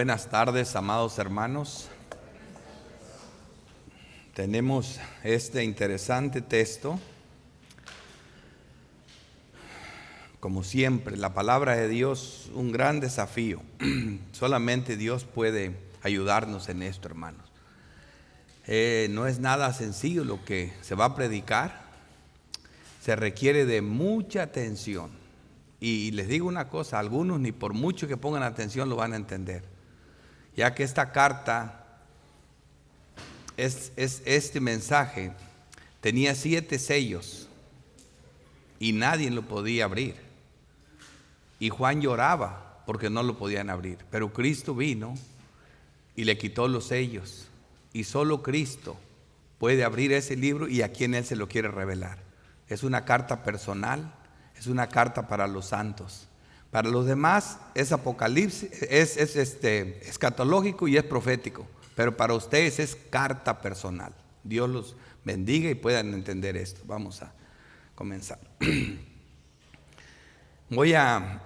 Buenas tardes, amados hermanos. Tenemos este interesante texto. Como siempre, la palabra de Dios, un gran desafío. Solamente Dios puede ayudarnos en esto, hermanos. No es nada sencillo lo que se va a predicar. Se requiere de mucha atención. Y les digo una cosa, algunos ni por mucho que pongan atención lo van a entender. Ya que esta carta, este mensaje, tenía 7 sellos y nadie lo podía abrir. Y Juan lloraba porque no lo podían abrir. Pero Cristo vino y le quitó los sellos. Y solo Cristo puede abrir ese libro y a quien Él se lo quiere revelar. Es una carta personal, es una carta para los santos. Para los demás es apocalipsis, es escatológico y es profético. Pero para ustedes es carta personal. Dios los bendiga y puedan entender esto. Vamos a comenzar. Voy a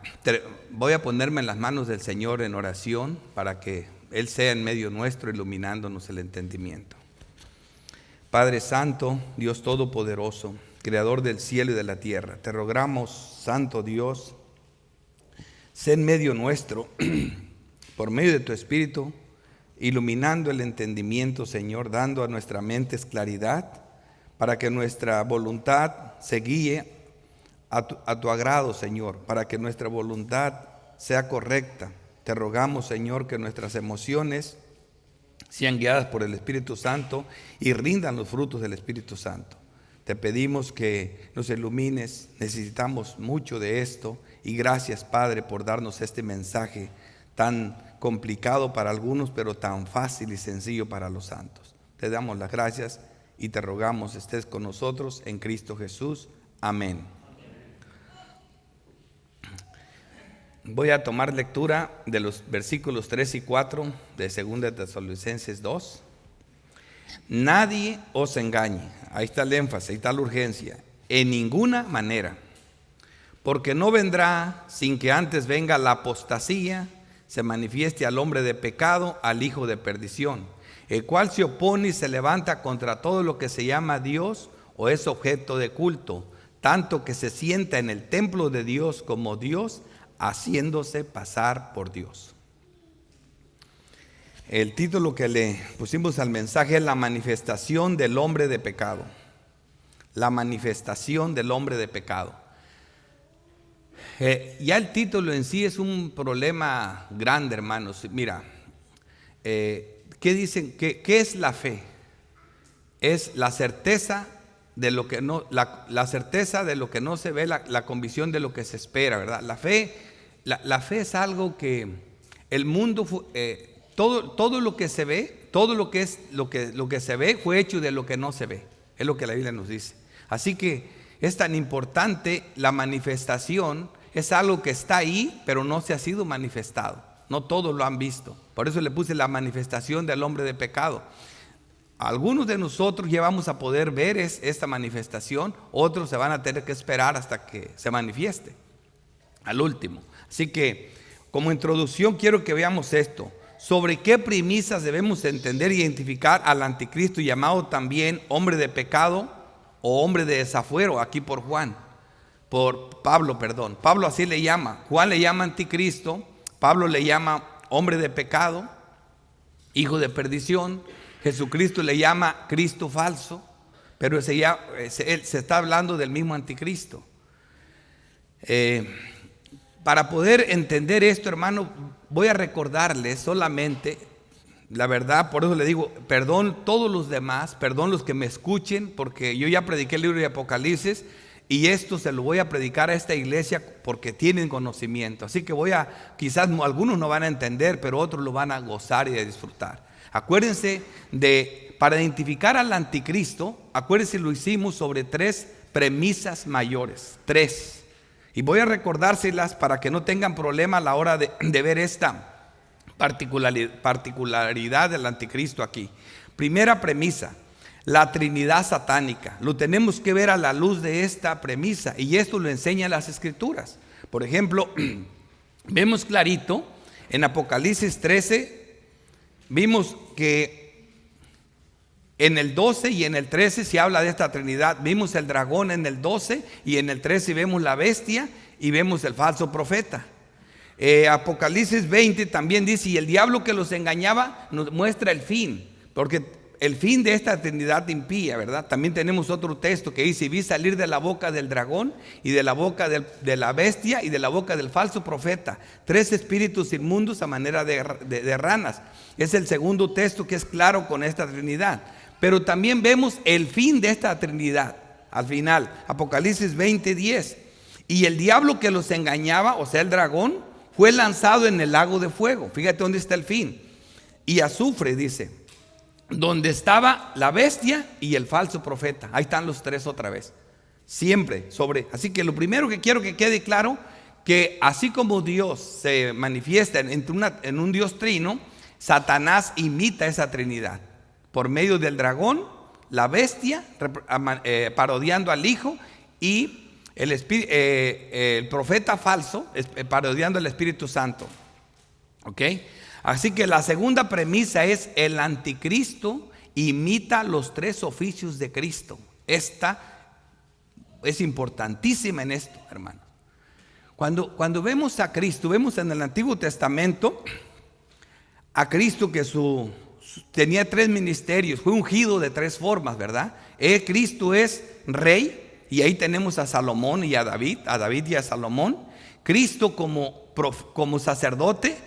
ponerme en las manos del Señor en oración para que Él sea en medio nuestro iluminándonos el entendimiento. Padre Santo, Dios Todopoderoso, Creador del cielo y de la tierra, te rogamos, Santo Dios, sé en medio nuestro, por medio de tu Espíritu, iluminando el entendimiento, Señor, dando a nuestra mente claridad, para que nuestra voluntad se guíe a tu agrado, Señor, para que nuestra voluntad sea correcta. Te rogamos, Señor, que nuestras emociones sean guiadas por el Espíritu Santo y rindan los frutos del Espíritu Santo. Te pedimos que nos ilumines, necesitamos mucho de esto y gracias, Padre, por darnos este mensaje tan complicado para algunos, pero tan fácil y sencillo para los santos. Te damos las gracias y te rogamos estés con nosotros en Cristo Jesús. Amén. Voy a tomar lectura de los versículos 3 y 4 de 2 Tesalonicenses 2. Nadie os engañe, ahí está el énfasis, ahí está la urgencia, en ninguna manera, porque no vendrá sin que antes venga la apostasía, se manifieste al hombre de pecado, al hijo de perdición, el cual se opone y se levanta contra todo lo que se llama Dios o es objeto de culto, tanto que se sienta en el templo de Dios como Dios, haciéndose pasar por Dios. El título que le pusimos al mensaje es la manifestación del hombre de pecado. La manifestación del hombre de pecado. Ya el título en sí es un problema grande, hermanos. Mira, ¿qué dicen? ¿Qué es la fe? Es la certeza de lo que no, la certeza de lo que no se ve, la convicción de lo que se espera, ¿verdad? La fe es algo que el mundo todo lo que se ve, todo lo que se ve fue hecho de lo que no se ve. Es lo que la Biblia nos dice. Así que es tan importante la manifestación, es algo que está ahí, pero no se ha sido manifestado. No todos lo han visto. Por eso le puse la manifestación del hombre de pecado. Algunos de nosotros ya vamos a poder ver esta manifestación, otros se van a tener que esperar hasta que se manifieste, al último. Así que, como introducción, quiero que veamos esto. Sobre qué premisas debemos entender e identificar al anticristo, llamado también hombre de pecado o hombre de desafuero, aquí por Pablo. Pablo así le llama. Juan le llama anticristo, Pablo le llama hombre de pecado, hijo de perdición. Jesucristo le llama Cristo falso, pero se está hablando del mismo anticristo. Para poder entender esto, hermano, voy a recordarles solamente la verdad. Por eso le digo, perdón todos los demás, perdón los que me escuchen, porque yo ya prediqué el libro de Apocalipsis y esto se lo voy a predicar a esta iglesia porque tienen conocimiento. Así que quizás algunos no van a entender, pero otros lo van a gozar y a disfrutar. Acuérdense para identificar al anticristo, acuérdense, lo hicimos sobre 3 premisas mayores, 3. Y voy a recordárselas para que no tengan problema a la hora de ver esta particularidad del anticristo aquí. Primera premisa, la Trinidad satánica. Lo tenemos que ver a la luz de esta premisa y esto lo enseñan las Escrituras. Por ejemplo, vemos clarito En Apocalipsis 13 vimos que en el 12 y en el 13 se habla de esta Trinidad. Vimos el dragón en el 12 y en el 13 vemos la bestia y vemos el falso profeta. Apocalipsis 20 también dice, y el diablo que los engañaba nos muestra el fin, porque el fin de esta Trinidad impía, ¿verdad? También tenemos otro texto que dice, vi salir de la boca del dragón y de la boca de la bestia y de la boca del falso profeta 3 espíritus inmundos a manera de ranas. Es el segundo texto que es claro con esta Trinidad. Pero también vemos el fin de esta Trinidad al final, Apocalipsis 20:10. Y el diablo que los engañaba, o sea el dragón, fue lanzado en el lago de fuego. Fíjate dónde está el fin. Y azufre, dice, donde estaba la bestia y el falso profeta. Ahí están los 3 otra vez. Siempre sobre. Así que lo primero que quiero que quede claro, que así como Dios se manifiesta en un Dios trino, Satanás imita esa Trinidad por medio del dragón, la bestia, parodiando al Hijo, y el profeta falso, parodiando al Espíritu Santo. ¿Ok? Así que la segunda premisa es: el anticristo imita los 3 oficios de Cristo. Esta es importantísima en esto, hermanos. Cuando vemos a Cristo, vemos en el Antiguo Testamento a Cristo que tenía 3 ministerios, fue ungido de 3 formas, ¿verdad? Cristo es rey, y ahí tenemos a Salomón y a David y a Salomón. Cristo como sacerdote,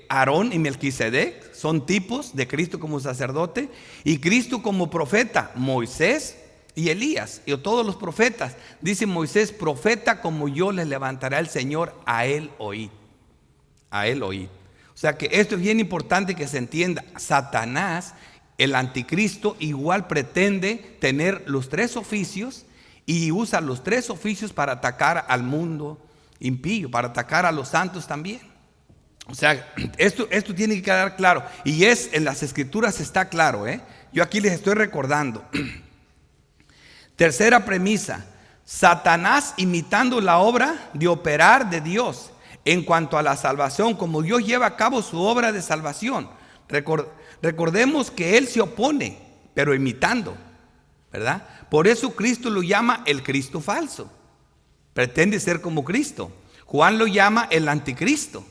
Aarón y Melquisedec son tipos de Cristo como sacerdote. Y Cristo como profeta, Moisés y Elías, y todos los profetas. Dice Moisés: profeta como yo les levantará el Señor, a él oíd. A él oíd. O sea que esto es bien importante que se entienda. Satanás, el anticristo, igual pretende tener los 3 oficios, y usa los 3 oficios para atacar al mundo impío, para atacar a los santos también. O sea, esto tiene que quedar claro. Y en las escrituras está claro, Yo aquí les estoy recordando. Tercera premisa: Satanás imitando la obra de operar de Dios en cuanto a la salvación, como Dios lleva a cabo su obra de salvación. Recordemos que Él se opone, pero imitando, ¿verdad? Por eso Cristo lo llama el Cristo falso. Pretende ser como Cristo. Juan lo llama el anticristo.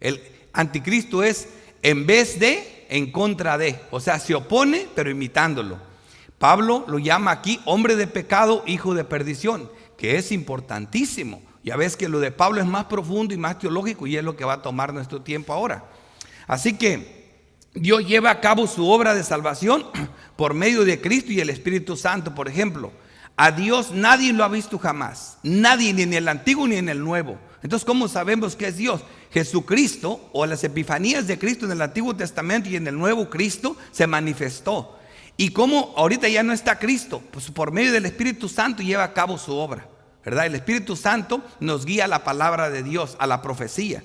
El anticristo es en vez de, en contra de. O sea, se opone, pero imitándolo. Pablo lo llama aquí hombre de pecado, hijo de perdición, que es importantísimo. Ya ves que lo de Pablo es más profundo y más teológico, y es lo que va a tomar nuestro tiempo ahora. Así que Dios lleva a cabo su obra de salvación por medio de Cristo y el Espíritu Santo. Por ejemplo, a Dios nadie lo ha visto jamás. Nadie, ni en el Antiguo ni en el Nuevo. Entonces, ¿cómo sabemos que es Dios? Jesucristo, o las epifanías de Cristo en el Antiguo Testamento y en el Nuevo, Cristo se manifestó. ¿Y cómo ahorita ya no está Cristo? Pues por medio del Espíritu Santo lleva a cabo su obra, ¿verdad? El Espíritu Santo nos guía a la palabra de Dios, a la profecía.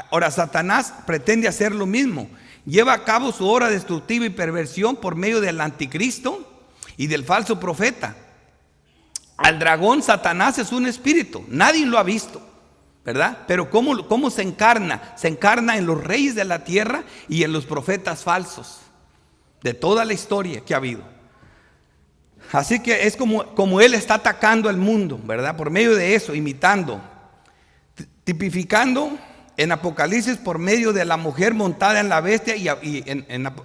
Ahora, Satanás pretende hacer lo mismo. Lleva a cabo su obra destructiva y perversión por medio del anticristo y del falso profeta. Al dragón, Satanás es un espíritu, nadie lo ha visto, ¿verdad? Pero ¿cómo se encarna? Se encarna en los reyes de la tierra y en los profetas falsos de toda la historia que ha habido. Así que es como él está atacando al mundo, ¿verdad? Por medio de eso, imitando, tipificando en Apocalipsis por medio de la mujer montada en la bestia, y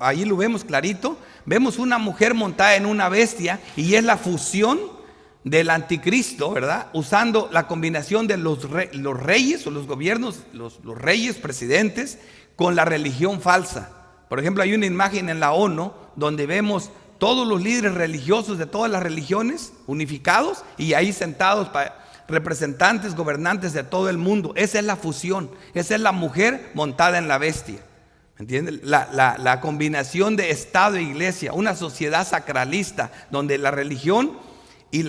ahí lo vemos clarito. Vemos una mujer montada en una bestia, y es la fusión del anticristo, ¿verdad? Usando la combinación de los reyes o los gobiernos, los reyes, presidentes, con la religión falsa. Por ejemplo, hay una imagen en la ONU donde vemos todos los líderes religiosos de todas las religiones unificados, y ahí sentados representantes, gobernantes de todo el mundo. Esa es la fusión, esa es la mujer montada en la bestia. ¿Me entiendes? La combinación de Estado e iglesia, una sociedad sacralista donde la religión y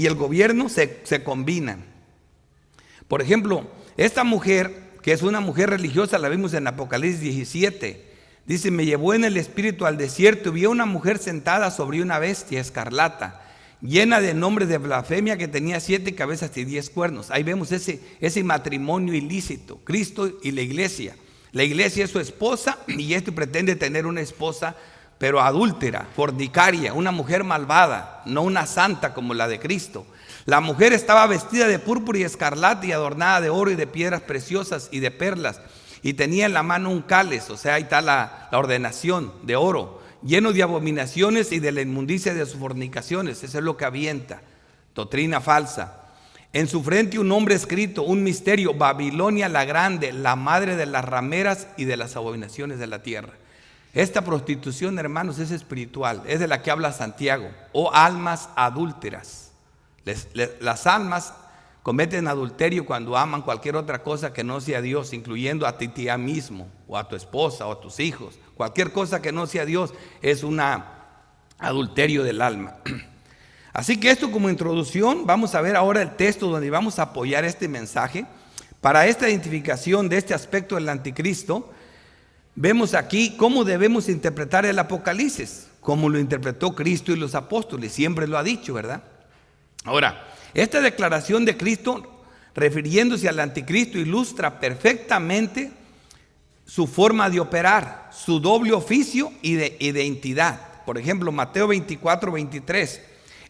el gobierno se combinan. Por ejemplo, esta mujer, que es una mujer religiosa, la vimos en Apocalipsis 17. Dice: me llevó en el espíritu al desierto y vi a una mujer sentada sobre una bestia escarlata, llena de nombres de blasfemia, que tenía 7 cabezas y 10 cuernos. Ahí vemos ese matrimonio ilícito, Cristo y la iglesia. La iglesia es su esposa y este pretende tener una esposa, pero adúltera, fornicaria, una mujer malvada, no una santa como la de Cristo. La mujer estaba vestida de púrpura y escarlata y adornada de oro y de piedras preciosas y de perlas, y tenía en la mano un cáliz, o sea, ahí está la ordenación de oro, lleno de abominaciones y de la inmundicia de sus fornicaciones. Eso es lo que avienta, doctrina falsa. En su frente un nombre escrito, un misterio: Babilonia la grande, la madre de las rameras y de las abominaciones de la tierra. Esta prostitución, hermanos, es espiritual, es de la que habla Santiago. Oh almas adúlteras. Las almas cometen adulterio cuando aman cualquier otra cosa que no sea Dios, incluyendo a ti mismo, o a tu esposa, o a tus hijos. Cualquier cosa que no sea Dios es un adulterio del alma. Así que esto como introducción, vamos a ver ahora el texto donde vamos a apoyar este mensaje. Para esta identificación de este aspecto del anticristo, vemos aquí cómo debemos interpretar el Apocalipsis, como lo interpretó Cristo y los apóstoles, siempre lo ha dicho, ¿verdad? Ahora, esta declaración de Cristo, refiriéndose al anticristo, ilustra perfectamente su forma de operar, su doble oficio y de identidad. Por ejemplo, Mateo 24, 23.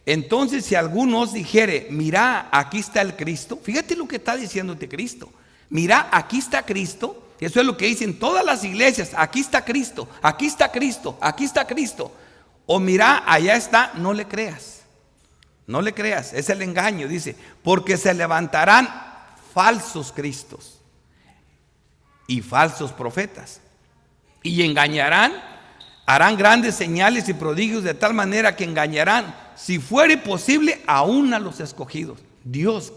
Entonces, si alguno os dijere, mira, aquí está el Cristo. Fíjate lo que está diciéndote Cristo. Mira, aquí está Cristo. Eso es lo que dicen todas las iglesias. Aquí está Cristo, aquí está Cristo, aquí está Cristo. O mira, allá está. No le creas. No le creas, es el engaño. Dice, porque se levantarán falsos cristos y falsos profetas, y engañarán, harán grandes señales y prodigios, de tal manera que engañarán, si fuere posible, aún a los escogidos. Dios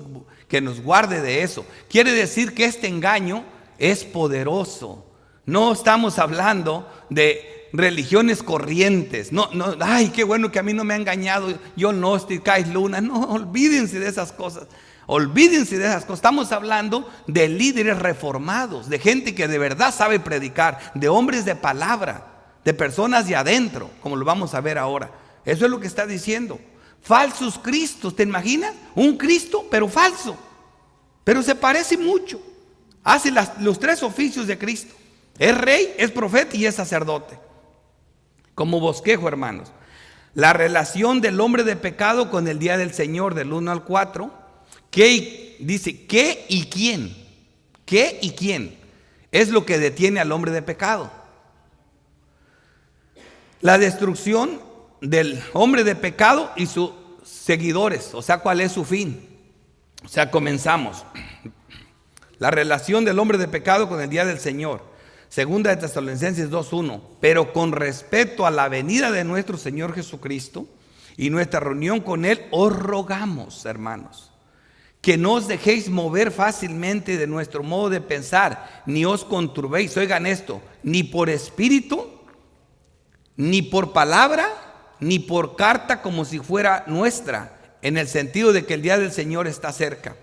que nos guarde de eso. Quiere decir que este engaño es poderoso. No estamos hablando de religiones corrientes. No, ay, qué bueno que a mí no me ha engañado, yo gnóstica y luna. No, olvídense de esas cosas. Olvídense de esas cosas. Estamos hablando de líderes reformados, de gente que de verdad sabe predicar, de hombres de palabra, de personas de adentro, como lo vamos a ver ahora. Eso es lo que está diciendo. Falsos cristos, ¿te imaginas? Un Cristo, pero falso. Pero se parece mucho. Hace los 3 oficios de Cristo. Es rey, es profeta y es sacerdote. Como bosquejo, hermanos. La relación del hombre de pecado con el día del Señor, del 1 al 4. Dice, ¿qué y quién? ¿Qué y quién? Es lo que detiene al hombre de pecado. La destrucción del hombre de pecado y sus seguidores. O sea, ¿cuál es su fin? O sea, comenzamos. La relación del hombre de pecado con el día del Señor. Segunda de Tesalonicenses 2:1. Pero con respecto a la venida de nuestro Señor Jesucristo y nuestra reunión con Él, os rogamos, hermanos, que no os dejéis mover fácilmente de nuestro modo de pensar, ni os conturbéis, oigan esto, ni por espíritu, ni por palabra, ni por carta como si fuera nuestra, en el sentido de que el día del Señor está cerca.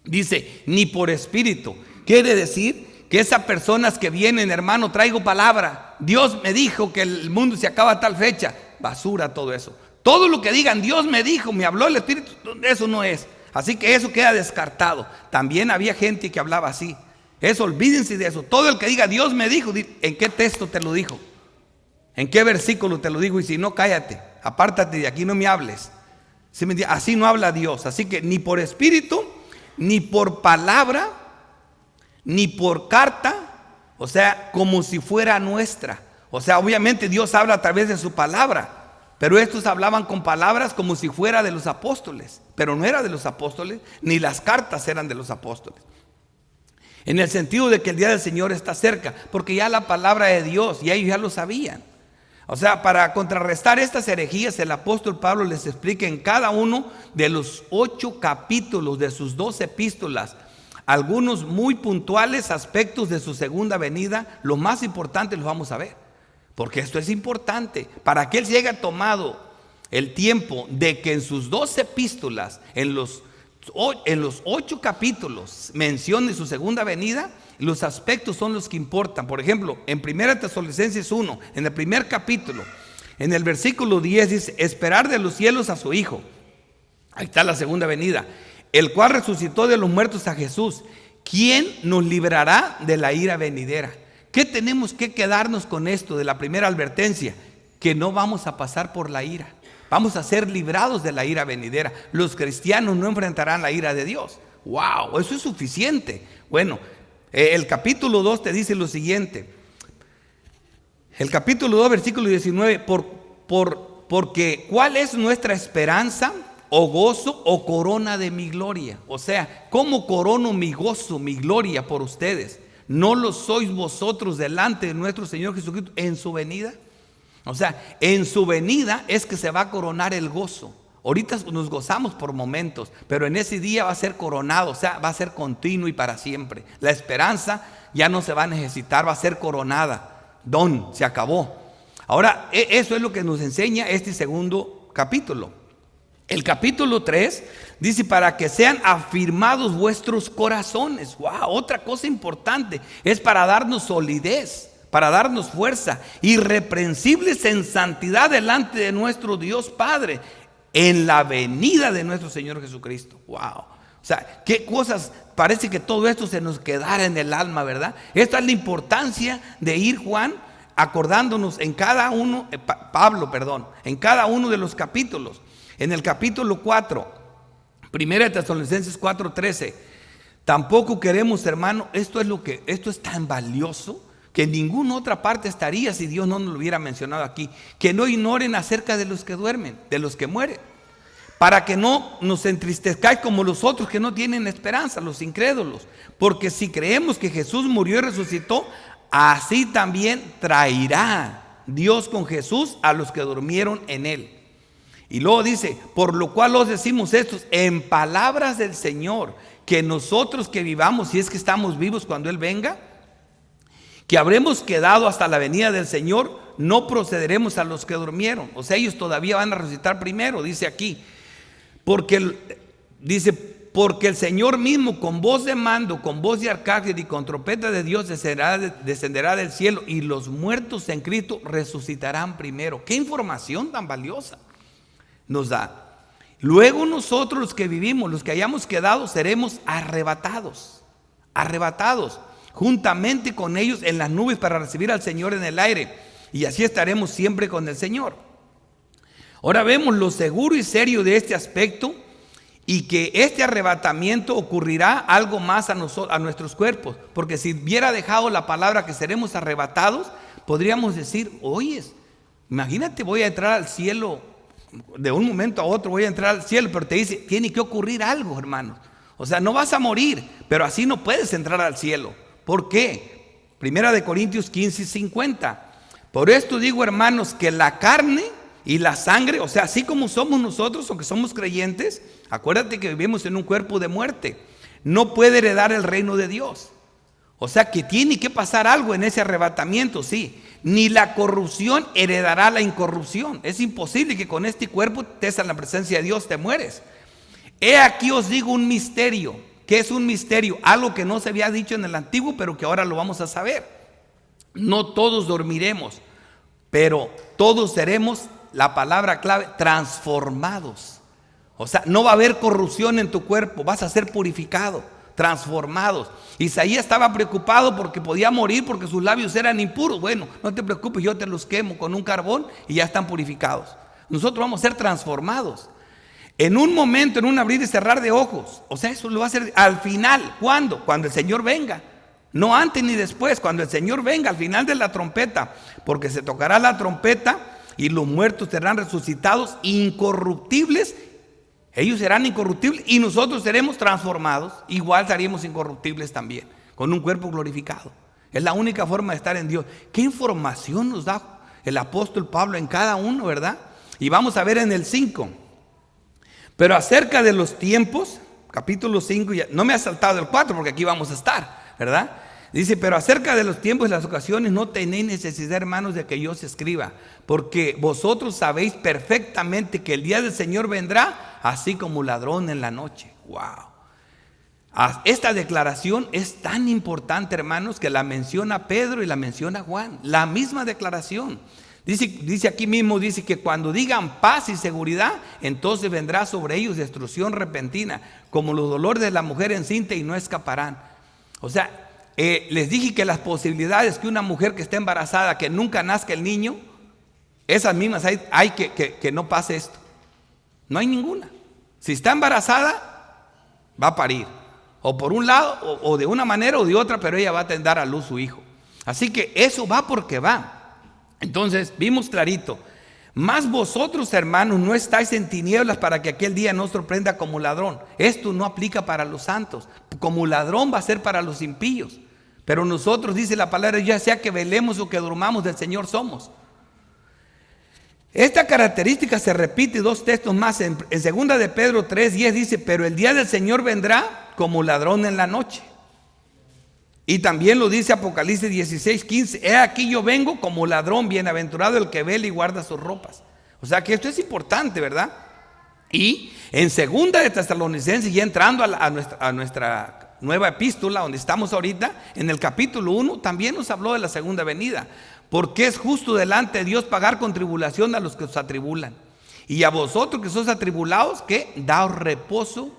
Dice, ni por espíritu. Quiere decir que esas personas que vienen, hermano, traigo palabra, Dios me dijo que el mundo se acaba a tal fecha. Basura todo eso. Todo lo que digan, Dios me dijo, me habló el Espíritu, eso no es. Así que eso queda descartado. También había gente que hablaba así. Eso, olvídense de eso. Todo el que diga Dios me dijo, ¿en qué texto te lo dijo? ¿En qué versículo te lo dijo? Y si no, cállate, apártate de aquí, no me hables. Así no habla Dios. Así que ni por espíritu, ni por palabra, ni por carta, o sea, como si fuera nuestra. O sea, obviamente Dios habla a través de su palabra, pero estos hablaban con palabras como si fuera de los apóstoles, pero no era de los apóstoles, ni las cartas eran de los apóstoles. En el sentido de que el día del Señor está cerca, porque ya la palabra de Dios, y ellos ya lo sabían. O sea, para contrarrestar estas herejías, el apóstol Pablo les explica en cada uno de los 8 capítulos de sus 2 epístolas algunos muy puntuales aspectos de su segunda venida. Lo más importante los vamos a ver, porque esto es importante. Para que él se haya tomado el tiempo de que en sus 2 epístolas, en los 8 capítulos, mencione su segunda venida, los aspectos son los que importan. Por ejemplo, en 1 Tesalonicenses 1, en el primer capítulo, En el versículo 10 dice, esperar de los cielos a su Hijo. Ahí está la segunda venida. El cual resucitó de los muertos a Jesús, quien nos librará de la ira venidera. ¿Qué tenemos que quedarnos con esto de la primera advertencia? Que no vamos a pasar por la ira. Vamos a ser librados de la ira venidera. Los cristianos no enfrentarán la ira de Dios. ¡Wow! Eso es suficiente. Bueno, el capítulo 2 te dice lo siguiente. El capítulo 2, versículo 19. Porque ¿cuál es nuestra esperanza o gozo o corona de mi gloria? O sea, ¿cómo corono mi gozo, mi gloria por ustedes? ¿No lo sois vosotros delante de nuestro Señor Jesucristo en su venida? O sea, en su venida es que se va a coronar el gozo. Ahorita nos gozamos por momentos, pero en ese día va a ser coronado, o sea, va a ser continuo y para siempre. La esperanza ya no se va a necesitar, va a ser coronada. Se acabó. Ahora, eso es lo que nos enseña este segundo capítulo. El capítulo 3 dice, para que sean afirmados vuestros corazones. Wow, otra cosa importante, es para darnos solidez, para darnos fuerza, irreprensibles en santidad delante de nuestro Dios Padre, en la venida de nuestro Señor Jesucristo. Wow. O sea, qué cosas, parece que todo esto se nos quedara en el alma, ¿verdad? Esta es la importancia de ir, Juan, acordándonos en cada uno, en cada uno de los capítulos. En el capítulo 4, 1 Tesalonicenses 4:13, tampoco queremos, hermano, esto es tan valioso que en ninguna otra parte estaría si Dios no nos lo hubiera mencionado aquí, que no ignoren acerca de los que duermen, de los que mueren, para que no nos entristezcáis como los otros que no tienen esperanza, los incrédulos, porque si creemos que Jesús murió y resucitó, así también traerá Dios con Jesús a los que durmieron en él. Y luego dice, por lo cual os decimos estos en palabras del Señor, que nosotros que vivamos, si es que estamos vivos cuando Él venga, que habremos quedado hasta la venida del Señor, no procederemos a los que durmieron. O sea, ellos todavía van a resucitar primero, dice aquí. Porque el Señor mismo con voz de mando, con voz de arcángel y con trompeta de Dios descenderá del cielo, y los muertos en Cristo resucitarán primero. ¡Qué información tan valiosa nos da! Luego nosotros los que vivimos, los que hayamos quedado, seremos arrebatados juntamente con ellos en las nubes para recibir al Señor en el aire, y así estaremos siempre con el Señor. Ahora vemos lo seguro y serio de este aspecto, y que este arrebatamiento ocurrirá algo más a nuestros cuerpos, porque si hubiera dejado la palabra que seremos arrebatados, podríamos decir, oye, imagínate, voy a entrar al cielo, de un momento a otro voy a entrar al cielo, pero te dice, tiene que ocurrir algo, hermanos. O sea, no vas a morir, pero así no puedes entrar al cielo. ¿Por qué? 1 Corintios 15:50. Por esto digo, hermanos, que la carne y la sangre, o sea, así como somos nosotros, aunque somos creyentes, acuérdate que vivimos en un cuerpo de muerte, no puede heredar el reino de Dios. O sea que tiene que pasar algo en ese arrebatamiento, sí. Ni la corrupción heredará la incorrupción. Es imposible que con este cuerpo estés en la presencia de Dios, te mueres. He aquí os digo un misterio. ¿Qué es un misterio? Algo que no se había dicho en el antiguo, pero que ahora lo vamos a saber. No todos dormiremos, pero todos seremos, la palabra clave, transformados. O sea, no va a haber corrupción en tu cuerpo, vas a ser purificado, transformados. Isaías estaba preocupado porque podía morir porque sus labios eran impuros. Bueno, no te preocupes, yo te los quemo con un carbón y ya están purificados. Nosotros vamos a ser transformados. En un momento, en un abrir y cerrar de ojos. O sea, eso lo va a hacer al final. ¿Cuándo? Cuando el Señor venga. No antes ni después, cuando el Señor venga, al final de la trompeta. Porque se tocará la trompeta y los muertos serán resucitados incorruptibles. Ellos serán incorruptibles y nosotros seremos transformados. Igual seríamos incorruptibles también, con un cuerpo glorificado. Es la única forma de estar en Dios. ¿Qué información nos da el apóstol Pablo en cada uno, verdad? Y vamos a ver en el 5. Pero acerca de los tiempos, capítulo 5, no me ha saltado el 4 porque aquí vamos a estar, ¿verdad? Dice, pero acerca de los tiempos y las ocasiones no tenéis necesidad, hermanos, de que yo os escriba, porque vosotros sabéis perfectamente que el día del Señor vendrá así como ladrón en la noche. Wow. Esta declaración es tan importante, hermanos, que la menciona Pedro y la menciona Juan. La misma declaración. Dice aquí mismo, dice que cuando digan paz y seguridad, entonces vendrá sobre ellos destrucción repentina, como los dolores de la mujer encinta, y no escaparán. O sea, les dije que las posibilidades que una mujer que esté embarazada, que nunca nazca el niño, esas mismas hay que no pase esto. No hay ninguna. Si está embarazada, va a parir. O por un lado, o de una manera o de otra, pero ella va a dar a luz su hijo. Así que eso va porque va. Entonces, vimos clarito. Mas vosotros, hermanos, no estáis en tinieblas para que aquel día no os sorprenda como ladrón. Esto no aplica para los santos. Como ladrón va a ser para los impíos. Pero nosotros, dice la palabra, ya sea que velemos o que durmamos, del Señor somos. Esta característica se repite dos textos más. En 2 de Pedro 3:10 dice, pero el día del Señor vendrá como ladrón en la noche. Y también lo dice Apocalipsis 16:15, he aquí yo vengo como ladrón, bienaventurado el que vela y guarda sus ropas. O sea que esto es importante, ¿verdad? Y en 2 de Tesalonicenses, ya entrando a nuestra nueva epístola, donde estamos ahorita, en el capítulo 1, también nos habló de la segunda venida. Porque es justo delante de Dios pagar con tribulación a los que os atribulan. Y a vosotros que sois atribulados, que daos reposo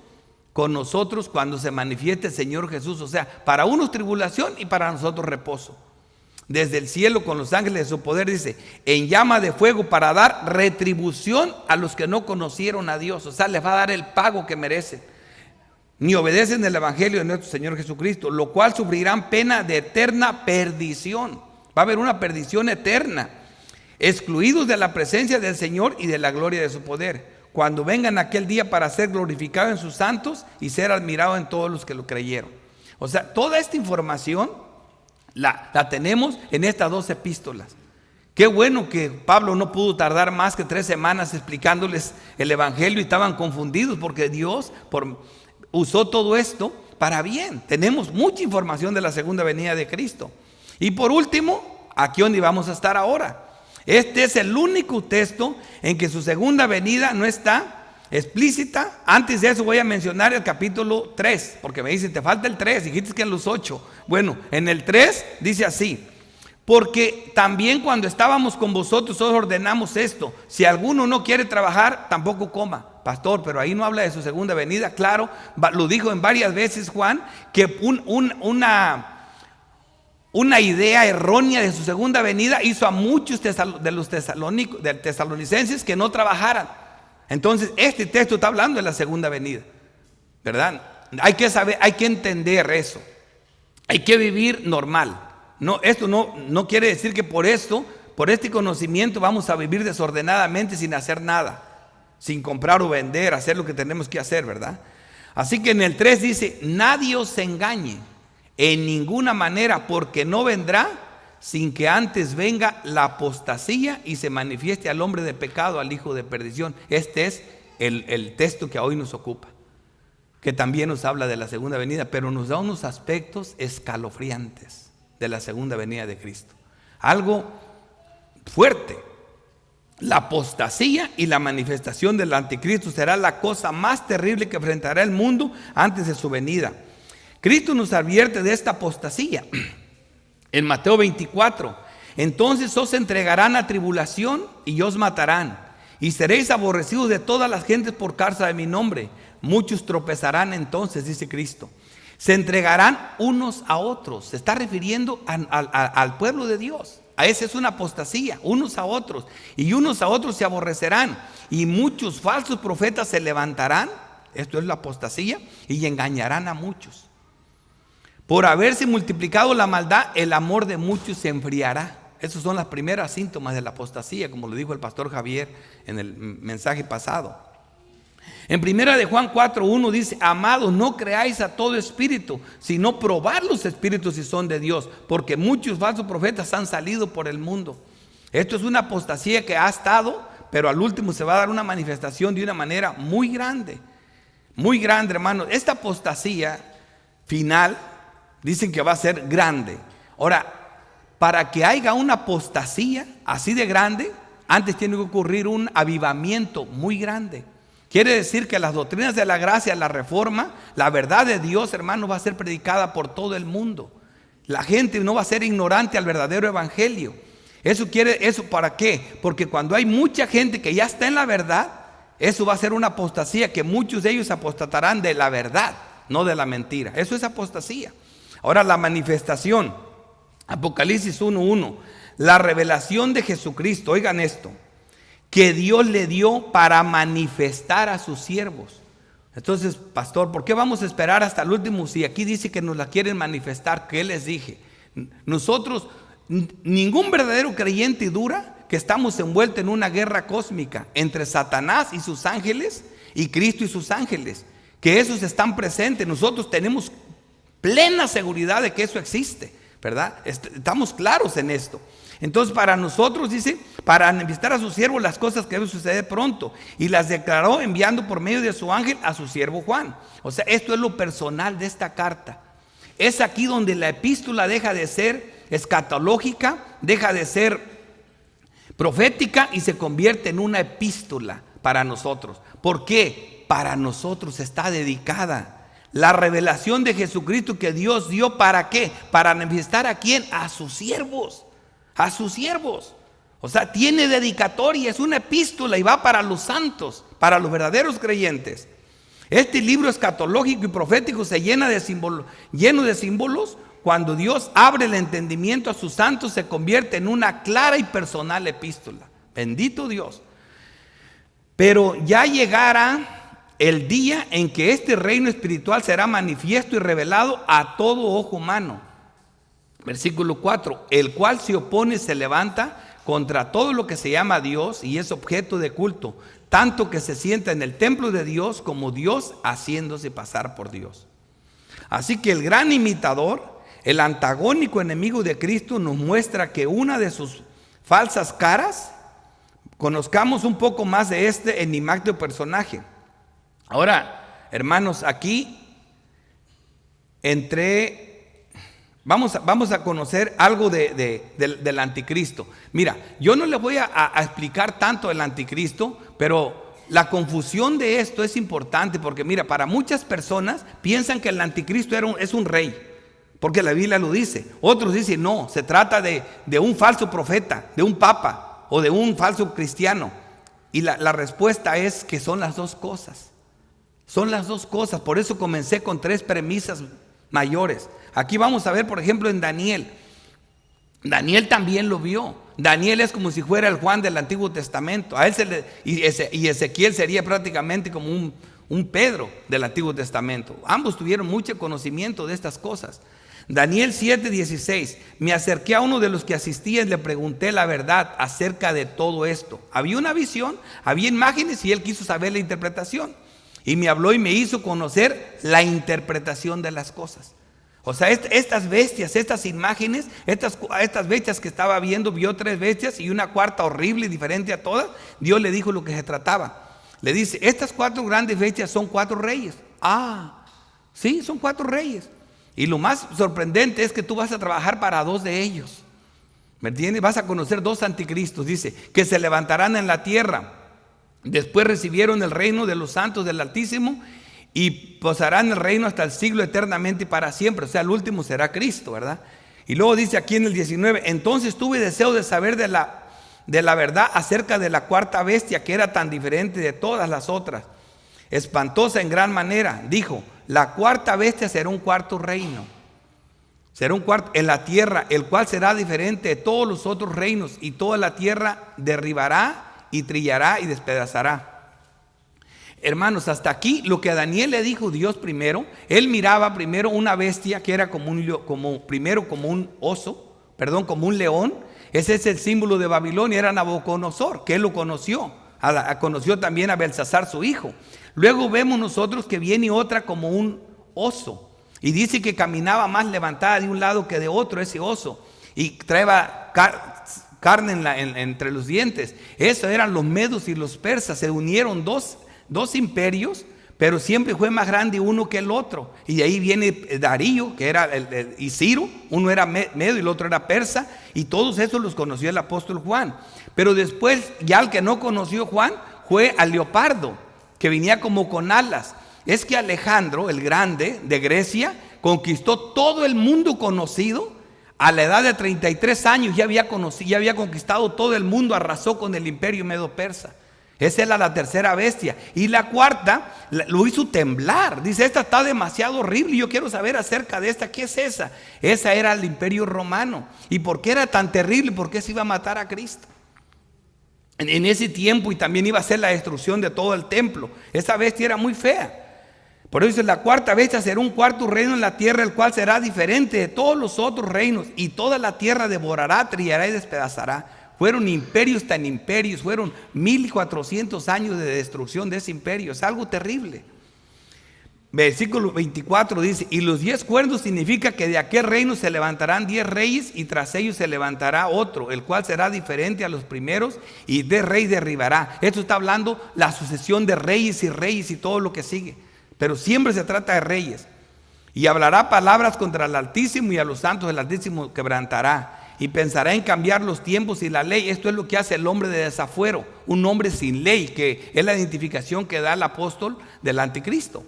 con nosotros cuando se manifieste el Señor Jesús. O sea, para unos tribulación y para nosotros reposo. Desde el cielo con los ángeles de su poder, dice, en llama de fuego para dar retribución a los que no conocieron a Dios. O sea, les va a dar el pago que merecen. Ni obedecen el evangelio de nuestro Señor Jesucristo, lo cual sufrirán pena de eterna perdición. Va a haber una perdición eterna, excluidos de la presencia del Señor y de la gloria de su poder, cuando vengan aquel día para ser glorificado en sus santos y ser admirado en todos los que lo creyeron. O sea, toda esta información la tenemos en estas dos epístolas. Qué bueno que Pablo no pudo tardar más que 3 semanas explicándoles el evangelio y estaban confundidos porque Dios usó todo esto para bien. Tenemos mucha información de la segunda venida de Cristo. Y por último, aquí donde vamos a estar ahora. Este es el único texto en que su segunda venida no está explícita. Antes de eso voy a mencionar el capítulo 3, porque me dicen, te falta el 3, dijiste que en los 8. Bueno, en el 3 dice así, porque también cuando estábamos con vosotros os ordenamos esto, si alguno no quiere trabajar, tampoco coma. Pastor, pero ahí no habla de su segunda venida. Claro, lo dijo en varias veces Juan, que una idea errónea de su segunda venida hizo a muchos de los tesalonicenses que no trabajaran. Entonces este texto está hablando de la segunda venida, ¿verdad? Hay que saber, hay que entender eso. Hay que vivir normal. No, esto no quiere decir que por este conocimiento vamos a vivir desordenadamente sin hacer nada, sin comprar o vender, hacer lo que tenemos que hacer, ¿verdad? Así que en el 3 dice, nadie os engañe en ninguna manera, porque no vendrá sin que antes venga la apostasía y se manifieste al hombre de pecado, al hijo de perdición. Este es el texto que hoy nos ocupa, que también nos habla de la segunda venida, pero nos da unos aspectos escalofriantes de la segunda venida de Cristo. Algo fuerte. La apostasía y la manifestación del anticristo será la cosa más terrible que enfrentará el mundo antes de su venida. Cristo nos advierte de esta apostasía en Mateo 24. Entonces os entregarán a tribulación y os matarán, y seréis aborrecidos de todas las gentes por causa de mi nombre. Muchos tropezarán entonces, dice Cristo. Se entregarán unos a otros. Se está refiriendo al pueblo de Dios. A esa es una apostasía, unos a otros. Y unos a otros se aborrecerán. Y muchos falsos profetas se levantarán. Esto es la apostasía. Y engañarán a muchos. Por haberse multiplicado la maldad, el amor de muchos se enfriará. Esos son las primeras síntomas de la apostasía, como lo dijo el pastor Javier en el mensaje pasado. En 1 de Juan 4:1 dice, amados, no creáis a todo espíritu, sino probad los espíritus si son de Dios, porque muchos falsos profetas han salido por el mundo. Esto es una apostasía que ha estado, pero al último se va a dar una manifestación de una manera muy grande, hermanos. Esta apostasía final dicen que va a ser grande. Ahora, para que haya una apostasía así de grande, antes tiene que ocurrir un avivamiento muy grande. Quiere decir que las doctrinas de la gracia, la reforma, la verdad de Dios, hermano, va a ser predicada por todo el mundo. La gente no va a ser ignorante al verdadero evangelio. ¿Eso para qué? Porque cuando hay mucha gente que ya está en la verdad, eso va a ser una apostasía, que muchos de ellos apostatarán de la verdad, no de la mentira. Eso es apostasía. Ahora, la manifestación, Apocalipsis 1:1, la revelación de Jesucristo, oigan esto, que Dios le dio para manifestar a sus siervos. Entonces, pastor, ¿por qué vamos a esperar hasta el último? Si aquí dice que nos la quieren manifestar, ¿qué les dije? Nosotros, ningún verdadero creyente dura que estamos envueltos en una guerra cósmica entre Satanás y sus ángeles y Cristo y sus ángeles, que esos están presentes. Nosotros tenemos plena seguridad de que eso existe, ¿verdad? Estamos claros en esto. Entonces, para nosotros, dice, para manifestar a su siervo las cosas que deben suceder pronto, y las declaró enviando por medio de su ángel a su siervo Juan. O sea, esto es lo personal de esta carta. Es aquí donde la epístola deja de ser escatológica, deja de ser profética y se convierte en una epístola para nosotros. ¿Por qué? Para nosotros está dedicada. La revelación de Jesucristo que Dios dio, ¿para qué? Para manifestar a quién, a sus siervos. A sus siervos. O sea, tiene dedicatoria, es una epístola y va para los santos, para los verdaderos creyentes. Este libro escatológico y profético se lleno de símbolos. Cuando Dios abre el entendimiento a sus santos, se convierte en una clara y personal epístola. Bendito Dios. Pero ya llegará el día en que este reino espiritual será manifiesto y revelado a todo ojo humano. Versículo 4, el cual se opone y se levanta contra todo lo que se llama Dios y es objeto de culto, tanto que se sienta en el templo de Dios como Dios haciéndose pasar por Dios. Así que el gran imitador, el antagónico enemigo de Cristo, nos muestra que una de sus falsas caras, conozcamos un poco más de este enigmático personaje. Ahora, hermanos, aquí vamos a conocer algo del anticristo. Mira, yo no les voy a explicar tanto el anticristo, pero la confusión de esto es importante porque mira, para muchas personas piensan que el anticristo es un rey, porque la Biblia lo dice. Otros dicen no, se trata de un falso profeta, de un papa o de un falso cristiano. Y la respuesta es que son las dos cosas. Son las dos cosas. Por eso comencé con 3 premisas mayores. Aquí vamos a ver, por ejemplo, en Daniel. Daniel también lo vio. Daniel es como si fuera el Juan del Antiguo Testamento. A él y Ezequiel sería prácticamente como un Pedro del Antiguo Testamento. Ambos tuvieron mucho conocimiento de estas cosas. Daniel 7:16. Me acerqué a uno de los que asistían y le pregunté la verdad acerca de todo esto. Había una visión, había imágenes y él quiso saber la interpretación. Y me habló y me hizo conocer la interpretación de las cosas. O sea, estas bestias, estas imágenes, estas bestias que estaba viendo, vio 3 bestias y una cuarta horrible y diferente a todas. Dios le dijo lo que se trataba. Le dice, estas 4 grandes bestias son 4 reyes. Ah, sí, son 4 reyes. Y lo más sorprendente es que tú vas a trabajar para 2 de ellos. ¿Me entiendes? Vas a conocer 2 anticristos. Dice, que se levantarán en la tierra. Después recibieron el reino de los santos del Altísimo y posarán el reino hasta el siglo eternamente y para siempre. O sea, el último será Cristo, ¿verdad? Y luego dice aquí en el 19, entonces tuve deseo de saber de la verdad acerca de la cuarta bestia, que era tan diferente de todas las otras, espantosa en gran manera. Dijo, la cuarta bestia será un cuarto reino, será un cuarto en la tierra, el cual será diferente de todos los otros reinos, y toda la tierra derribará y trillará y despedazará. Hermanos, hasta aquí lo que a Daniel le dijo Dios primero, él miraba primero una bestia que era como un oso, como un león. Ese es el símbolo de Babilonia, era Nabucodonosor, que él lo conoció. Conoció también a Belsasar, su hijo. Luego vemos nosotros que viene otra como un oso. Y dice que caminaba más levantada de un lado que de otro ese oso. Y traía carne entre los dientes. Esos eran los medos y los persas. Se unieron dos imperios, pero siempre fue más grande uno que el otro. Y de ahí viene Darío, que era y Ciro. Uno era medo y el otro era persa. Y todos esos los conoció el apóstol Juan. Pero después, ya el que no conoció Juan fue al leopardo, que venía como con alas. Es que Alejandro, el grande de Grecia, conquistó todo el mundo conocido a la edad de 33 años ya había conquistado todo el mundo, arrasó con el imperio medo-persa. Esa era la tercera bestia. Y la cuarta lo hizo temblar. Dice, esta está demasiado horrible, yo quiero saber acerca de esta. ¿Qué es esa? Esa era el imperio romano. ¿Y por qué era tan terrible? ¿Por qué se iba a matar a Cristo en ese tiempo? Y también iba a ser la destrucción de todo el templo. Esa bestia era muy fea. Por eso dice, la cuarta bestia será un cuarto reino en la tierra, el cual será diferente de todos los otros reinos, y toda la tierra devorará, trillará y despedazará. Fueron imperios tan imperios, fueron 1400 años de destrucción de ese imperio. Es algo terrible. Versículo 24 dice, y los 10 cuernos significa que de aquel reino se levantarán 10 reyes, y tras ellos se levantará otro, el cual será diferente a los primeros, y de rey derribará. Esto está hablando la sucesión de reyes y todo lo que sigue, pero siempre se trata de reyes. Y hablará palabras contra el Altísimo, y a los santos del Altísimo quebrantará. Y pensará en cambiar los tiempos y la ley. Esto es lo que hace el hombre de desafuero, un hombre sin ley, que es la identificación que da el apóstol del anticristo.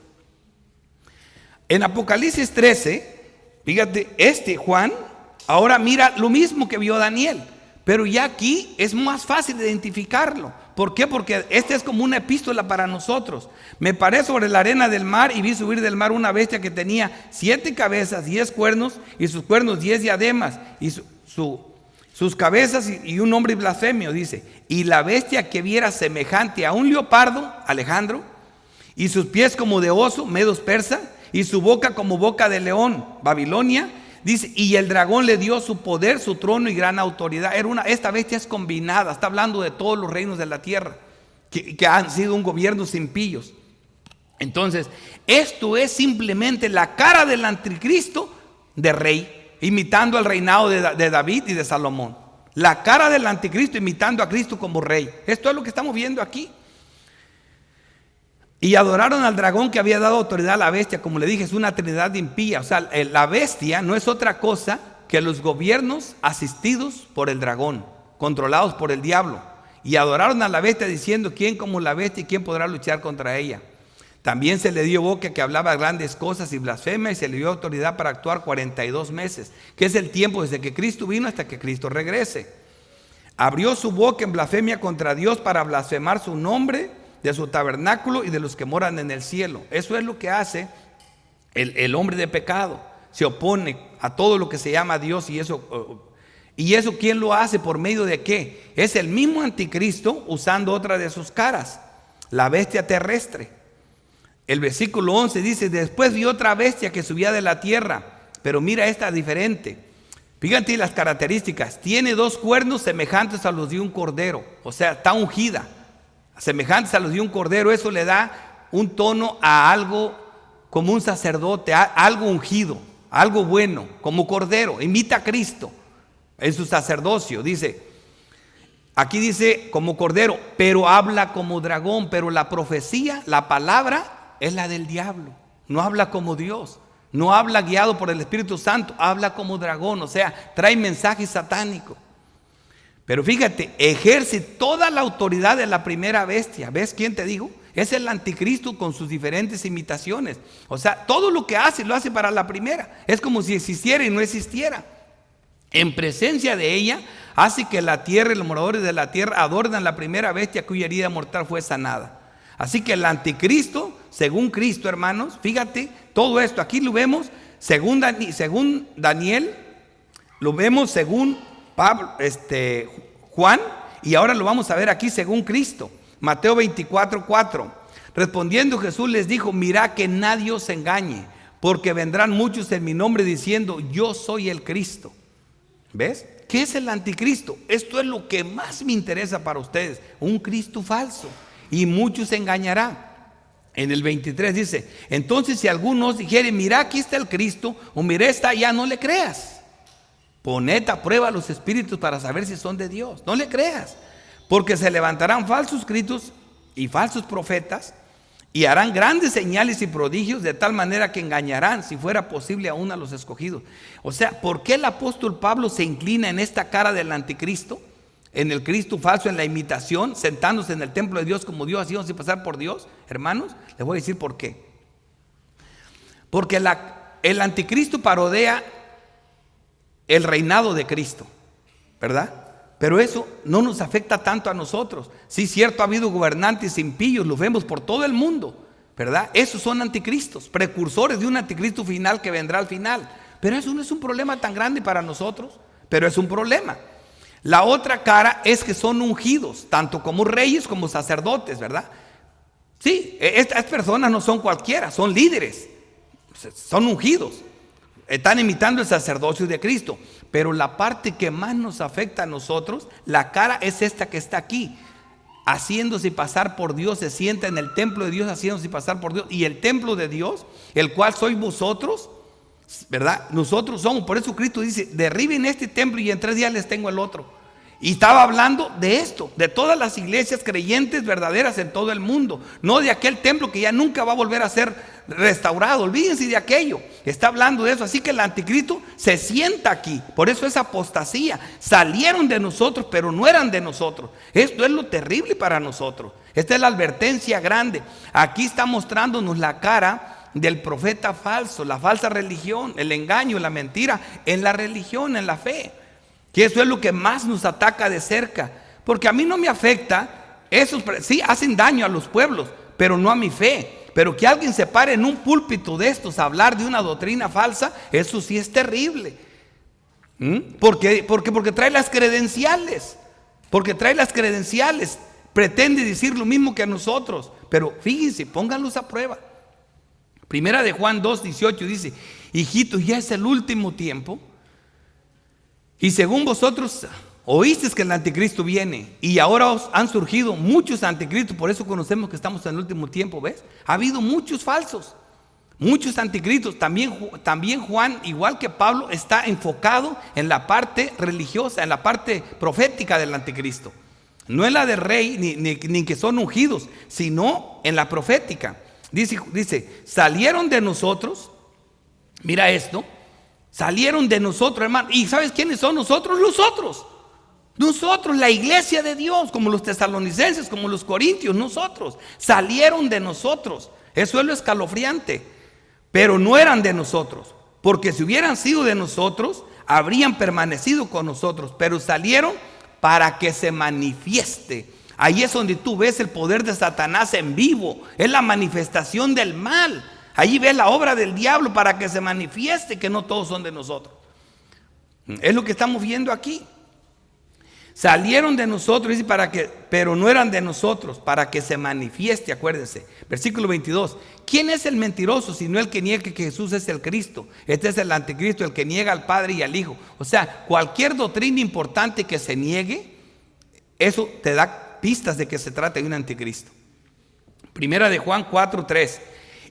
En Apocalipsis 13, fíjate, Juan ahora mira lo mismo que vio Daniel, pero ya aquí es más fácil de identificarlo. ¿Por qué? Porque este es como una epístola para nosotros. Me paré sobre la arena del mar y vi subir del mar una bestia que tenía 7 cabezas, 10 cuernos, y sus cuernos 10 diademas, y sus cabezas y un nombre blasfemio, dice. Y la bestia que viera semejante a un leopardo, Alejandro, y sus pies como de oso, Medos persa, y su boca como boca de león, Babilonia, dice, y el dragón le dio su poder, su trono y gran autoridad. Esta bestia es combinada, está hablando de todos los reinos de la tierra, que han sido un gobierno sin pillos. Entonces, esto es simplemente la cara del anticristo de rey, imitando al reinado de David y de Salomón. La cara del anticristo imitando a Cristo como rey. Esto es lo que estamos viendo aquí. Y adoraron al dragón que había dado autoridad a la bestia. Como le dije, es una trinidad impía. O sea, la bestia no es otra cosa que los gobiernos asistidos por el dragón, controlados por el diablo. Y adoraron a la bestia diciendo, ¿quién como la bestia y quién podrá luchar contra ella? También se le dio boca que hablaba grandes cosas y blasfemia, y se le dio autoridad para actuar 42 meses, que es el tiempo desde que Cristo vino hasta que Cristo regrese. Abrió su boca en blasfemia contra Dios para blasfemar su nombre, de su tabernáculo y de los que moran en el cielo. Eso es lo que hace el hombre de pecado. Se opone a todo lo que se llama Dios, y eso ¿quién lo hace? ¿Por medio de qué? Es el mismo anticristo usando otra de sus caras, la bestia terrestre. El versículo 11 dice, después vi otra bestia que subía de la tierra, pero mira, esta diferente. Fíjate las características. Tiene 2 cuernos semejantes a los de un cordero. O sea, está ungida, semejantes a los de un cordero. Eso le da un tono a algo como un sacerdote, algo ungido, algo bueno, como cordero. Imita a Cristo en su sacerdocio. Aquí dice como cordero, pero habla como dragón. Pero la profecía, la palabra, es la del diablo. No habla como Dios, no habla guiado por el Espíritu Santo, habla como dragón, o sea, trae mensaje satánico. Pero fíjate, ejerce toda la autoridad de la primera bestia. ¿Ves quién te digo? Es el anticristo con sus diferentes imitaciones. O sea, todo lo que hace, lo hace para la primera. Es como si existiera y no existiera. En presencia de ella, hace que la tierra y los moradores de la tierra adornan la primera bestia cuya herida mortal fue sanada. Así que el anticristo, según Cristo, hermanos, fíjate, todo esto aquí lo vemos según Daniel, lo vemos según Pablo, Juan, y ahora lo vamos a ver aquí según Cristo. Mateo 24:4. Respondiendo Jesús les dijo, mirad que nadie os engañe, porque vendrán muchos en mi nombre diciendo, yo soy el Cristo. ¿Ves? ¿Qué es el anticristo? Esto es lo que más me interesa para ustedes, un Cristo falso. Y muchos se engañarán. En el 23 dice, entonces si algunos dijeren, mira aquí está el Cristo, o mira está allá, no le creas. Poned a prueba los espíritus para saber si son de Dios. No le creas, porque se levantarán falsos cristos y falsos profetas, y harán grandes señales y prodigios, de tal manera que engañarán, si fuera posible, aún a los escogidos. O sea, ¿por qué el apóstol Pablo se inclina en esta cara del anticristo? En el Cristo falso, en la imitación, sentándose en el templo de Dios como Dios, así sin pasar por Dios. Hermanos, les voy a decir por qué. Porque el anticristo parodia el reinado de Cristo, ¿verdad? Pero eso no nos afecta tanto a nosotros. Sí, cierto, ha habido gobernantes impíos, los vemos por todo el mundo, ¿verdad? Esos son anticristos, precursores de un anticristo final que vendrá al final. Pero eso no es un problema tan grande para nosotros, pero es un problema. La otra cara es que son ungidos, tanto como reyes como sacerdotes, ¿verdad? Sí, estas personas no son cualquiera, son líderes, son ungidos, están imitando el sacerdocio de Cristo. Pero la parte que más nos afecta a nosotros, la cara es esta que está aquí, haciéndose pasar por Dios, se sienta en el templo de Dios haciéndose pasar por Dios. Y el templo de Dios, el cual sois vosotros, ¿verdad? Nosotros somos, por eso Cristo dice, derriben este templo y en 3 días les tengo el otro. Y estaba hablando de esto, de todas las iglesias creyentes verdaderas en todo el mundo, no de aquel templo que ya nunca va a volver a ser restaurado. Olvídense de aquello, está hablando de eso. Así que el anticristo se sienta aquí, por eso es apostasía. Salieron de nosotros, pero no eran de nosotros. Esto es lo terrible para nosotros. Esta es la advertencia grande. Aquí está mostrándonos la cara del profeta falso, la falsa religión, el engaño, la mentira en la religión, en la fe. Que eso es lo que más nos ataca de cerca. Porque a mí no me afecta, esos sí hacen daño a los pueblos, pero no a mi fe. Pero que alguien se pare en un púlpito de estos a hablar de una doctrina falsa, eso sí es terrible. Porque trae las credenciales. Porque trae las credenciales. Pretende decir lo mismo que a nosotros. Pero fíjense, pónganlos a prueba. Primera de Juan 2:18 dice: hijitos, ya es el último tiempo. Y según vosotros oísteis que el anticristo viene, y ahora os han surgido muchos anticristos. Por eso conocemos que estamos en el último tiempo, ¿ves? Ha habido muchos falsos, muchos anticristos. También Juan, igual que Pablo, está enfocado en la parte religiosa, en la parte profética del anticristo. No en la de rey, ni que son ungidos, sino en la profética. Dice, salieron de nosotros, mira esto, salieron de nosotros, hermano. ¿Y sabes quiénes son nosotros? Nosotros, la iglesia de Dios, como los tesalonicenses, como los corintios, nosotros. Salieron de nosotros. Eso es lo escalofriante. Pero no eran de nosotros. Porque si hubieran sido de nosotros, habrían permanecido con nosotros. Pero salieron para que se manifieste. Ahí es donde tú ves el poder de Satanás en vivo. Es la manifestación del mal. Allí ves la obra del diablo para que se manifieste que no todos son de nosotros. Es lo que estamos viendo aquí. Salieron de nosotros, dice, pero no eran de nosotros, para que se manifieste, acuérdense. Versículo 22. ¿Quién es el mentiroso sino el que niega que Jesús es el Cristo? Este es el anticristo, el que niega al Padre y al Hijo. O sea, cualquier doctrina importante que se niegue, eso te da pistas de que se trata de un anticristo. Primera de Juan 4:3.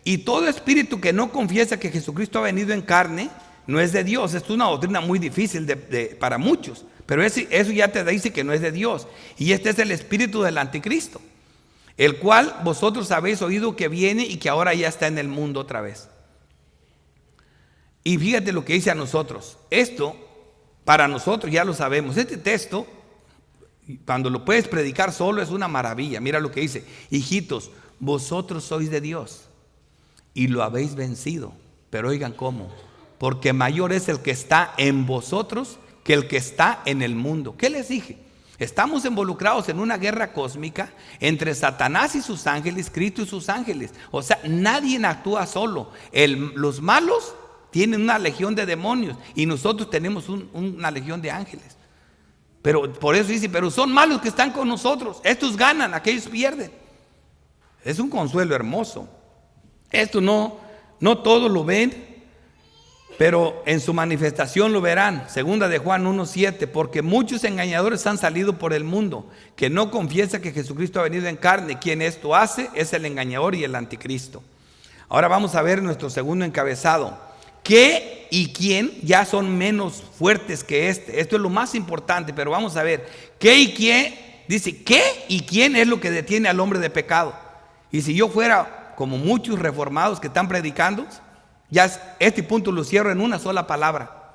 Y todo espíritu que no confiesa que Jesucristo ha venido en carne no es de Dios. Esto es una doctrina muy difícil para muchos, pero eso ya te dice que no es de Dios. Y este es el espíritu del anticristo, el cual vosotros habéis oído que viene y que ahora ya está en el mundo otra vez. Y fíjate lo que dice a nosotros. Esto para nosotros ya lo sabemos. Este texto, cuando lo puedes predicar solo, es una maravilla. Mira lo que dice: hijitos, vosotros sois de Dios y lo habéis vencido. Pero oigan cómo: porque mayor es el que está en vosotros que el que está en el mundo. ¿Qué les dije? Estamos involucrados en una guerra cósmica entre Satanás y sus ángeles, Cristo y sus ángeles. O sea, nadie actúa solo. Los malos tienen una legión de demonios y nosotros tenemos una legión de ángeles. Pero por eso dice: pero son malos que están con nosotros. Estos ganan, aquellos pierden. Es un consuelo hermoso. Esto no todos lo ven, pero en su manifestación lo verán. Segunda de Juan 1:7. Porque muchos engañadores han salido por el mundo, que no confiesa que Jesucristo ha venido en carne. Quien esto hace es el engañador y el anticristo. Ahora vamos a ver nuestro segundo encabezado. ¿Qué y quién ya son menos fuertes que este? Esto es lo más importante, pero vamos a ver. ¿Qué y quién? Dice, ¿qué y quién es lo que detiene al hombre de pecado? Y si yo fuera como muchos reformados que están predicando, ya este punto lo cierro en una sola palabra.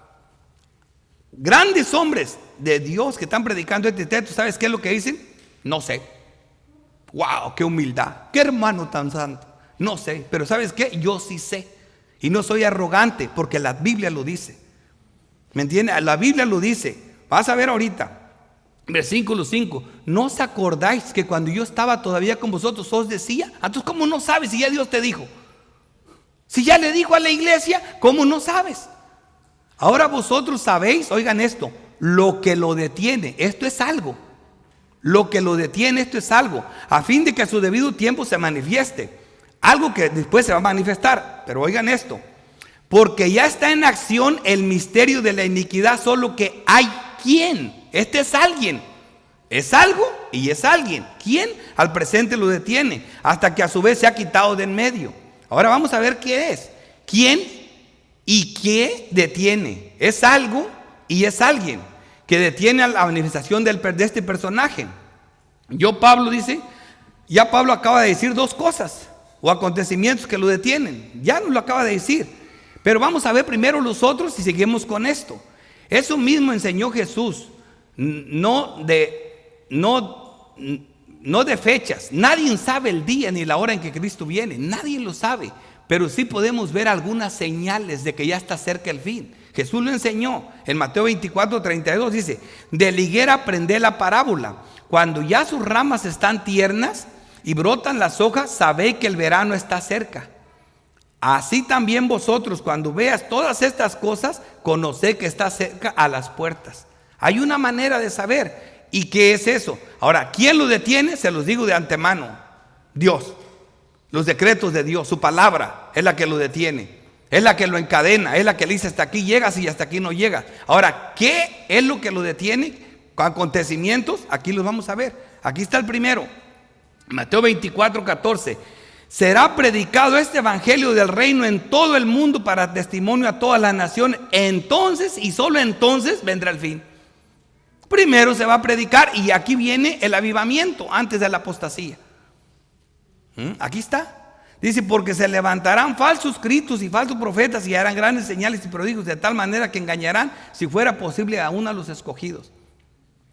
Grandes hombres de Dios que están predicando este texto, ¿sabes qué es lo que dicen? No sé. ¡Wow! ¡Qué humildad! ¡Qué hermano tan santo! No sé, pero ¿sabes qué? Yo sí sé. Y no soy arrogante porque la Biblia lo dice. ¿Me entiende? La Biblia lo dice. Vas a ver ahorita. Versículo 5. ¿No os acordáis que cuando yo estaba todavía con vosotros os decía? Entonces, ¿cómo no sabes si ya Dios te dijo? Si ya le dijo a la iglesia, ¿cómo no sabes? Ahora vosotros sabéis, oigan esto, lo que lo detiene. Esto es algo. Lo que lo detiene, esto es algo, a fin de que a su debido tiempo se manifieste. Algo que después se va a manifestar. Pero oigan esto. Porque ya está en acción el misterio de la iniquidad, solo que hay quien. Este es alguien. Es algo y es alguien. ¿Quién? Al presente lo detiene, hasta que a su vez se ha quitado de en medio. Ahora vamos a ver qué es. ¿Quién y qué detiene? Es algo y es alguien que detiene a la manifestación de este personaje. Pablo dice, ya Pablo acaba de decir dos cosas o acontecimientos que lo detienen. Ya nos lo acaba de decir. Pero vamos a ver primero los otros y seguimos con esto. Eso mismo enseñó Jesús, no de fechas. Nadie sabe el día ni la hora en que Cristo viene. Nadie lo sabe. Pero sí podemos ver algunas señales de que ya está cerca el fin. Jesús lo enseñó en Mateo 24:32. Dice, de la higuera aprended la parábola. Cuando ya sus ramas están tiernas y brotan las hojas, sabéis que el verano está cerca. Así también vosotros, cuando veas todas estas cosas, conoced que está cerca a las puertas. Hay una manera de saber. ¿Y qué es eso? Ahora, ¿quién lo detiene? Se los digo de antemano. Dios. Los decretos de Dios, su palabra es la que lo detiene. Es la que lo encadena, es la que le dice hasta aquí llegas y hasta aquí no llegas. Ahora, ¿qué es lo que lo detiene? Acontecimientos, aquí los vamos a ver. Aquí está el primero. Mateo 24:14. Será predicado este evangelio del reino en todo el mundo para testimonio a todas las naciones. Entonces y solo entonces vendrá el fin. Primero se va a predicar y aquí viene el avivamiento antes de la apostasía. Aquí está. Dice, porque se levantarán falsos cristos y falsos profetas y harán grandes señales y prodigios de tal manera que engañarán, si fuera posible, aún a los escogidos.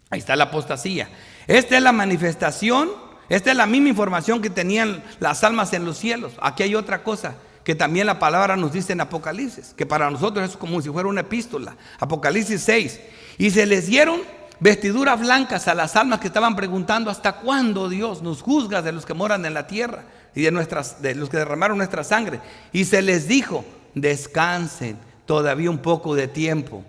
Ahí está la apostasía. Esta es la manifestación, esta es la misma información que tenían las almas en los cielos. Aquí hay otra cosa que también la palabra nos dice en Apocalipsis, que para nosotros es como si fuera una epístola. Apocalipsis 6. Y se les dieron vestiduras blancas a las almas que estaban preguntando, ¿hasta cuándo, Dios, nos juzgas de los que moran en la tierra y de los que derramaron nuestra sangre? Y se les dijo, descansen todavía un poco de tiempo.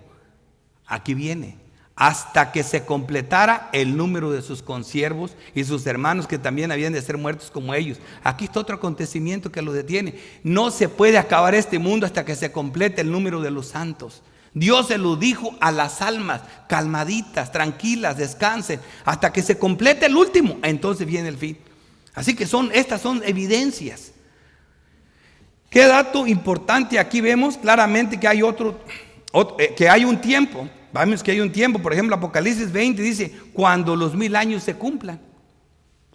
Aquí viene, hasta que se completara el número de sus consiervos y sus hermanos que también habían de ser muertos como ellos. Aquí está otro acontecimiento que lo detiene. No se puede acabar este mundo hasta que se complete el número de los santos. Dios se lo dijo a las almas, calmaditas, tranquilas, descansen, hasta que se complete el último, entonces viene el fin. Así que estas son evidencias. ¿Qué dato importante? Aquí vemos claramente que hay que hay un tiempo. Vemos que hay un tiempo, por ejemplo, Apocalipsis 20 dice, cuando los 1000 años se cumplan.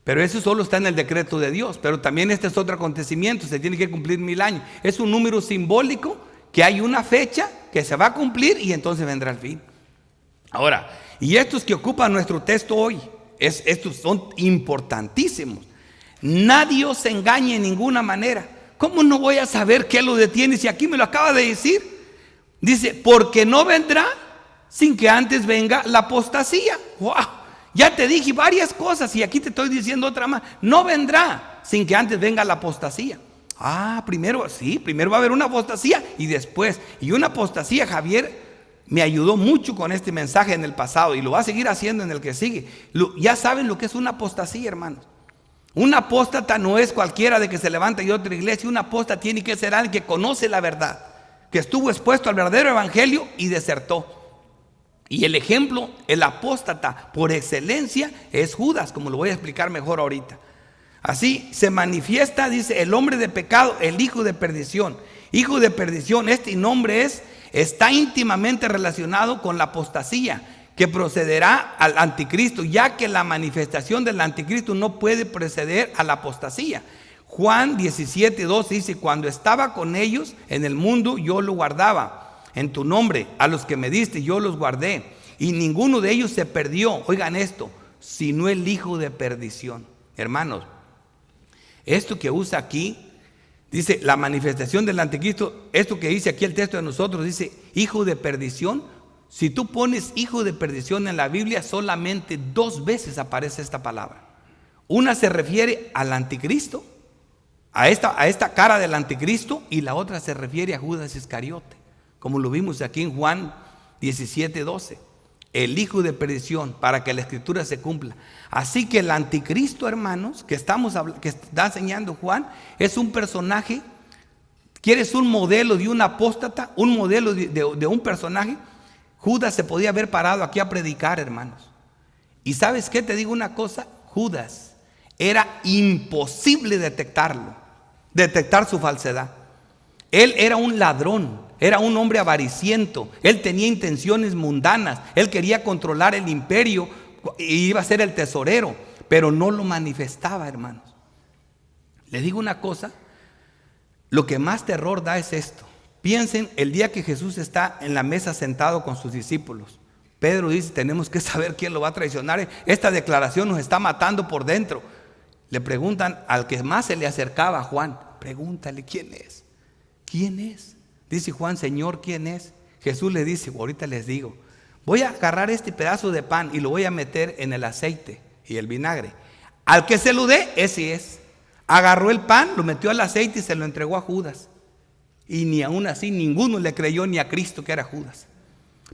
Pero eso solo está en el decreto de Dios. Pero también este es otro acontecimiento, se tiene que cumplir 1000 años. Es un número simbólico, que hay una fecha que se va a cumplir y entonces vendrá el fin. Ahora, y estos que ocupan nuestro texto hoy, estos son importantísimos. Nadie os engañe en ninguna manera. ¿Cómo no voy a saber qué lo detiene si aquí me lo acaba de decir? Dice, porque no vendrá sin que antes venga la apostasía. ¡Wow! Ya te dije varias cosas y aquí te estoy diciendo otra más. No vendrá sin que antes venga la apostasía. Primero va a haber una apostasía y después. Y una apostasía, Javier me ayudó mucho con este mensaje en el pasado y lo va a seguir haciendo en el que sigue. Ya saben lo que es una apostasía, hermanos. Un apóstata no es cualquiera de que se levanta y otra iglesia. Un apóstata tiene que ser alguien que conoce la verdad, que estuvo expuesto al verdadero evangelio y desertó. Y el ejemplo, el apóstata por excelencia es Judas, como lo voy a explicar mejor ahorita. Así se manifiesta, dice, el hombre de pecado, el hijo de perdición. Hijo de perdición, este nombre está íntimamente relacionado con la apostasía que procederá al anticristo, ya que la manifestación del anticristo no puede preceder a la apostasía. Juan 17:2 dice, cuando estaba con ellos en el mundo, yo lo guardaba. En tu nombre, a los que me diste, yo los guardé. Y ninguno de ellos se perdió, oigan esto, sino el hijo de perdición. Hermanos, esto que usa aquí, dice la manifestación del anticristo, esto que dice aquí el texto de nosotros, dice hijo de perdición, Si tú pones hijo de perdición en la Biblia, solamente 2 veces aparece esta palabra. Una se refiere al anticristo, a esta cara del anticristo, y la otra se refiere a Judas Iscariote, como lo vimos aquí en Juan 17:12. El hijo de perdición, para que la escritura se cumpla. Así que el anticristo, hermanos, que está enseñando Juan, es un personaje. ¿Quieres un modelo de un apóstata? Un modelo de un personaje. Judas se podía haber parado aquí a predicar, hermanos. Y ¿sabes qué? Te digo una cosa. Judas era imposible detectar su falsedad. Él era un ladrón, era un hombre avariciento. Él tenía intenciones mundanas. Él quería controlar el imperio y iba a ser el tesorero, pero no lo manifestaba, hermanos. Les digo una cosa. Lo que más terror da es esto. Piensen el día que Jesús está en la mesa sentado con sus discípulos. Pedro dice, tenemos que saber quién lo va a traicionar. Esta declaración nos está matando por dentro. Le preguntan al que más se le acercaba, a Juan, pregúntale quién es. ¿Quién es? Dice Juan, Señor, ¿quién es? Jesús le dice, ahorita les digo, voy a agarrar este pedazo de pan y lo voy a meter en el aceite y el vinagre. Al que se lo dé, ese es. Agarró el pan, lo metió al aceite y se lo entregó a Judas. Y ni aún así ninguno le creyó ni a Cristo que era Judas.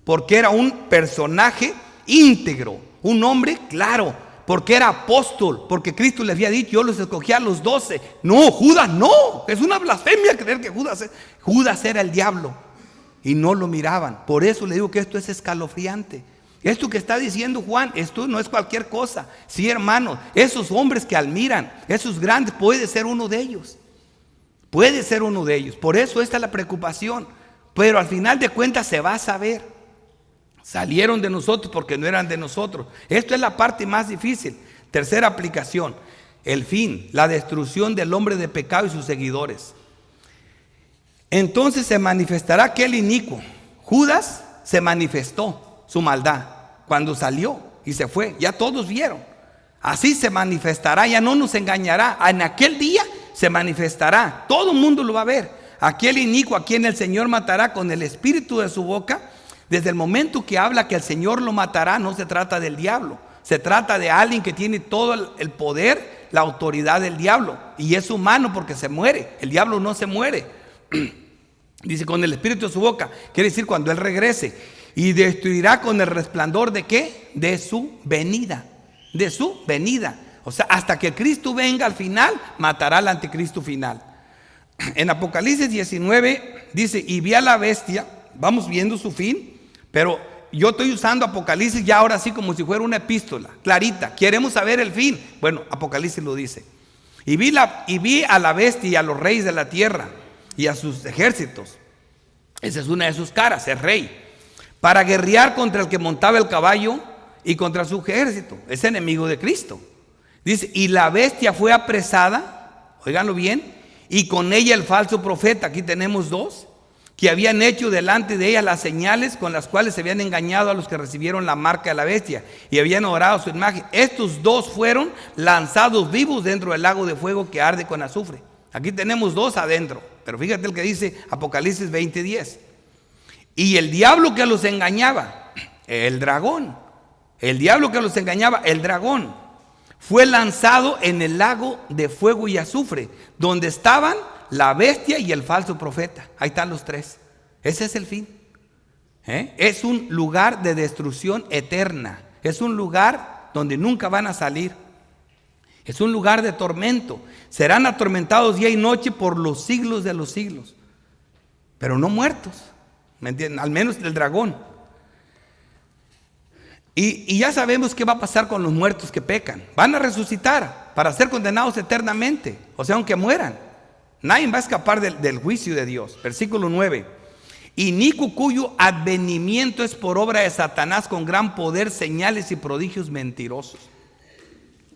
Porque era un personaje íntegro, un hombre claro, porque era apóstol, porque Cristo le había dicho, yo los escogí a los 12. No, Judas no, es una blasfemia creer que Judas era el diablo. Y no lo miraban. Por eso le digo que esto es escalofriante. Esto que está diciendo Juan, esto no es cualquier cosa. Sí, hermanos, esos hombres que admiran, esos grandes, puede ser uno de ellos. Puede ser uno de ellos. Por eso esta es la preocupación. Pero al final de cuentas se va a saber. Salieron de nosotros porque no eran de nosotros. Esto es la parte más difícil. Tercera aplicación. El fin, la destrucción del hombre de pecado y sus seguidores. Entonces se manifestará aquel inicuo. Judas se manifestó su maldad cuando salió y se fue. Ya todos vieron. Así se manifestará, ya no nos engañará. En aquel día se manifestará. Todo el mundo lo va a ver. Aquel inicuo a quien el Señor matará con el espíritu de su boca. Desde el momento que habla que el Señor lo matará, no se trata del diablo. Se trata de alguien que tiene todo el poder, la autoridad del diablo. Y es humano porque se muere. El diablo no se muere. Dice con el espíritu de su boca. Quiere decir cuando Él regrese. Y destruirá con el resplandor ¿de qué? De su venida. De su venida. O sea, hasta que Cristo venga al final, matará al anticristo final. En Apocalipsis 19 dice, y vi a la bestia. Vamos viendo su fin. Pero yo estoy usando Apocalipsis ya ahora sí como si fuera una epístola, clarita. Queremos saber el fin. Bueno, Apocalipsis lo dice. Y vi a la bestia y a los reyes de la tierra y a sus ejércitos. Esa es una de sus caras, es rey. Para guerrear contra el que montaba el caballo y contra su ejército. Es enemigo de Cristo. Dice, y la bestia fue apresada, óiganlo bien, y con ella el falso profeta. Aquí tenemos dos, que habían hecho delante de ella las señales con las cuales se habían engañado a los que recibieron la marca de la bestia y habían adorado su imagen. Estos dos fueron lanzados vivos dentro del lago de fuego que arde con azufre. Aquí tenemos dos adentro, pero fíjate el que dice Apocalipsis 20:10. Y el diablo que los engañaba, el dragón, el diablo que los engañaba, el dragón, fue lanzado en el lago de fuego y azufre, donde estaban la bestia y el falso profeta. Ahí están los tres. Ese es el fin. Es un lugar de destrucción eterna. Es un lugar donde nunca van a salir. Es un lugar de tormento. Serán atormentados día y noche por los siglos de los siglos. Pero no muertos. ¿Me entienden? Al menos el dragón. Y ya sabemos qué va a pasar con los muertos que pecan. Van a resucitar para ser condenados eternamente. O sea, aunque mueran. Nadie va a escapar del juicio de Dios. Versículo 9. Inicuo cuyo advenimiento es por obra de Satanás con gran poder, señales y prodigios mentirosos.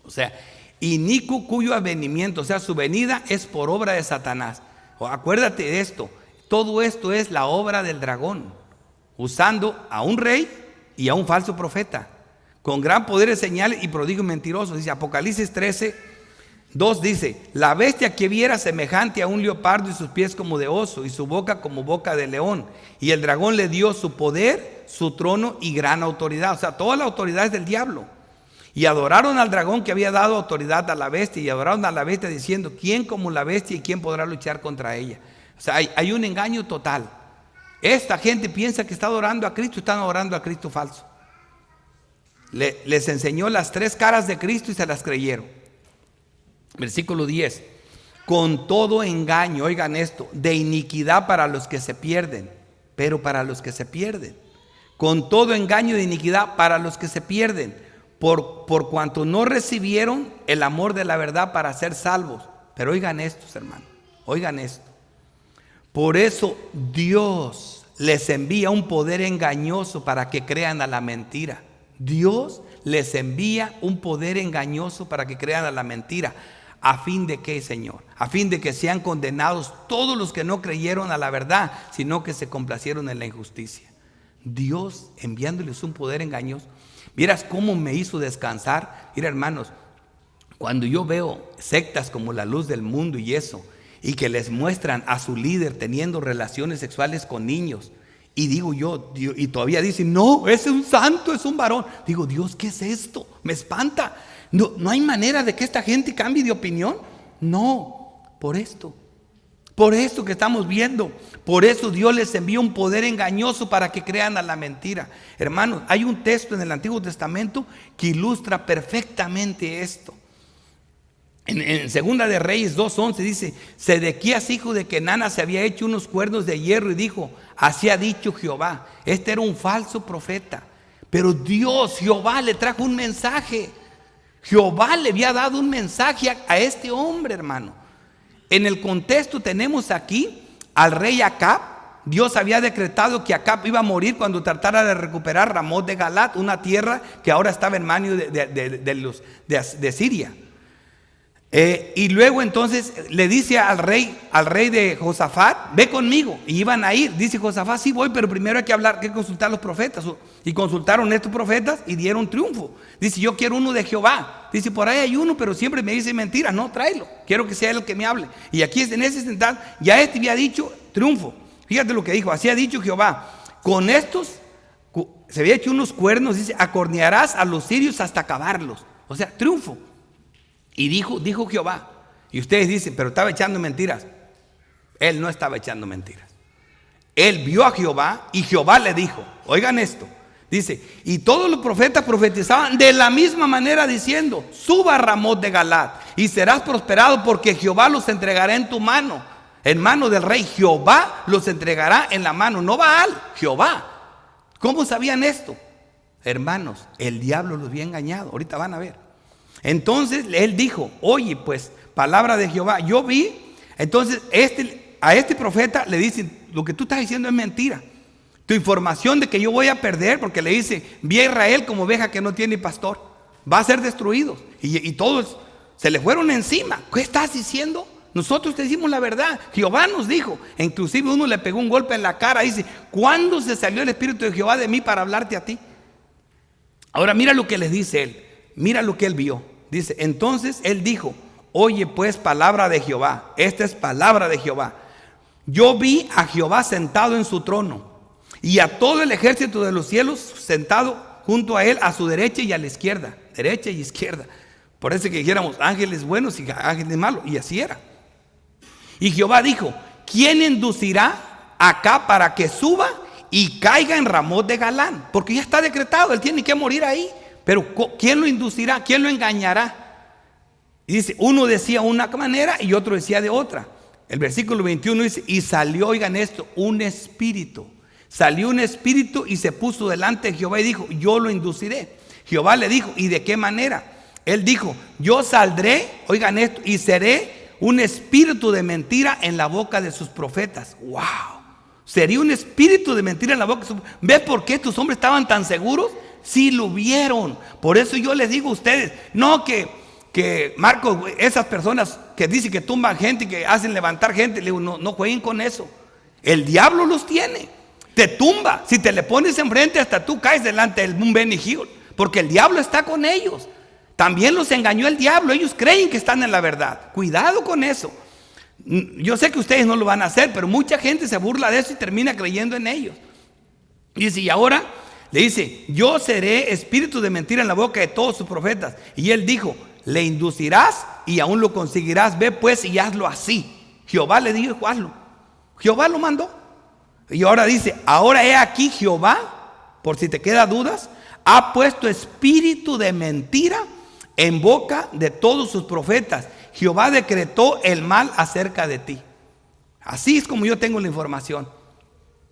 O sea, inicuo cuyo advenimiento, o sea, su venida es por obra de Satanás. Acuérdate de esto. Todo esto es la obra del dragón, usando a un rey y a un falso profeta, con gran poder de señales y prodigios mentirosos. Dice Apocalipsis 13:2 dice, la bestia que viera semejante a un leopardo y sus pies como de oso y su boca como boca de león. Y el dragón le dio su poder, su trono y gran autoridad. O sea, toda la autoridad es del diablo. Y adoraron al dragón que había dado autoridad a la bestia, y adoraron a la bestia diciendo: ¿quién como la bestia y quién podrá luchar contra ella? O sea, hay un engaño total. Esta gente piensa que está adorando a Cristo, están adorando a Cristo falso. Les enseñó las 3 caras de Cristo y se las creyeron. Versículo 10. Con todo engaño, oigan esto, de iniquidad para los que se pierden, pero para los que se pierden. Con todo engaño de iniquidad para los que se pierden, por cuanto no recibieron el amor de la verdad para ser salvos. Pero oigan esto, hermanos, oigan esto. Por eso Dios les envía un poder engañoso para que crean a la mentira. Dios les envía un poder engañoso para que crean a la mentira. ¿A fin de qué, Señor? A fin de que sean condenados todos los que no creyeron a la verdad, sino que se complacieron en la injusticia. Dios enviándoles un poder engañoso. Miras cómo me hizo descansar. Mira, hermanos, cuando yo veo sectas como la Luz del Mundo y eso, y que les muestran a su líder teniendo relaciones sexuales con niños, y digo yo, y todavía dicen: no, ese es un santo, es un varón. Digo: Dios, ¿qué es esto? Me espanta. No hay manera de que esta gente cambie de opinión. No, por esto que estamos viendo. Por eso Dios les envía un poder engañoso para que crean a la mentira. Hermanos, hay un texto en el Antiguo Testamento que ilustra perfectamente esto. En Segunda de Reyes 2:11 dice: Sedequías, hijo de Kenana, se había hecho unos cuernos de hierro y dijo: así ha dicho Jehová. Este era un falso profeta, pero Dios, Jehová, le trajo un mensaje. Jehová le había dado un mensaje a este hombre, hermano. En el contexto tenemos aquí al rey Acab. Dios había decretado que Acab iba a morir cuando tratara de recuperar Ramot de Galat, una tierra que ahora estaba en manos de Siria. Y luego entonces le dice al rey de Josafat: ve conmigo. Y iban a ir. Dice Josafat: sí voy, pero primero hay que consultar a los profetas. Y consultaron estos profetas y dieron triunfo. Dice: yo quiero uno de Jehová. Dice: por ahí hay uno, pero siempre me dice mentiras. No, tráelo, quiero que sea él el que me hable. Y aquí en ese sentado ya había dicho triunfo. Fíjate lo que dijo: así ha dicho Jehová, con estos se había hecho unos cuernos. Dice: acornearás a los sirios hasta acabarlos. O sea, triunfo. Y dijo Jehová. Y ustedes dicen: pero estaba echando mentiras. Él no estaba echando mentiras. Él vio a Jehová y Jehová le dijo: oigan esto. Dice: y todos los profetas profetizaban de la misma manera diciendo: suba a Ramot de Galat y serás prosperado, porque Jehová los entregará en tu mano, en mano del rey. Jehová los entregará en la mano, no Baal, Jehová. ¿Cómo sabían esto? Hermanos, el diablo los había engañado. Ahorita van a ver. Entonces él dijo: oye, pues, palabra de Jehová, yo vi. Entonces a este profeta le dicen: lo que tú estás diciendo es mentira. Tu información de que yo voy a perder, porque le dice: vi a Israel como oveja que no tiene pastor, va a ser destruido. Y todos se le fueron encima. ¿Qué estás diciendo? Nosotros te decimos la verdad. Jehová nos dijo. Inclusive uno le pegó un golpe en la cara. Dice: ¿cuándo se salió el Espíritu de Jehová de mí para hablarte a ti? Ahora mira lo que les dice él. Mira lo que él vio. Dice: entonces él dijo: oye, pues, palabra de Jehová. Esta es palabra de Jehová. Yo vi a Jehová sentado en su trono, y a todo el ejército de los cielos sentado junto a él, a su derecha y a la izquierda. Derecha y izquierda. Por eso que dijéramos ángeles buenos y ángeles malos. Y así era. Y Jehová dijo: ¿quién inducirá acá para que suba y caiga en Ramot de Galán? Porque ya está decretado, él tiene que morir ahí. Pero ¿quién lo inducirá? ¿Quién lo engañará? Y dice: uno decía una manera y otro decía de otra. El versículo 21 dice: y salió, oigan esto, un espíritu. Salió un espíritu y se puso delante de Jehová y dijo: yo lo induciré. Jehová le dijo: ¿y de qué manera? Él dijo: yo saldré, oigan esto, y seré un espíritu de mentira en la boca de sus profetas. ¡Wow! Sería un espíritu de mentira en la boca de sus profetas. ¿Ves por qué estos hombres estaban tan seguros? Sí lo vieron. Por eso yo les digo a ustedes: no que Marcos, esas personas que dicen que tumban gente y que hacen levantar gente, le digo: no jueguen con eso. El diablo los tiene. Te tumba. Si te le pones enfrente, hasta tú caes delante de un Benny Hill, porque el diablo está con ellos. También los engañó el diablo. Ellos creen que están en la verdad. Cuidado con eso. Yo sé que ustedes no lo van a hacer, pero mucha gente se burla de eso y termina creyendo en ellos. Dice, y ahora le dice, yo seré espíritu de mentira en la boca de todos sus profetas. Y él dijo, le inducirás y aún lo conseguirás. Ve pues y hazlo así. Jehová le dijo, hazlo. Jehová lo mandó. Y ahora dice, ahora he aquí Jehová, por si te queda dudas, ha puesto espíritu de mentira en boca de todos sus profetas. Jehová decretó el mal acerca de ti. Así es como yo tengo la información.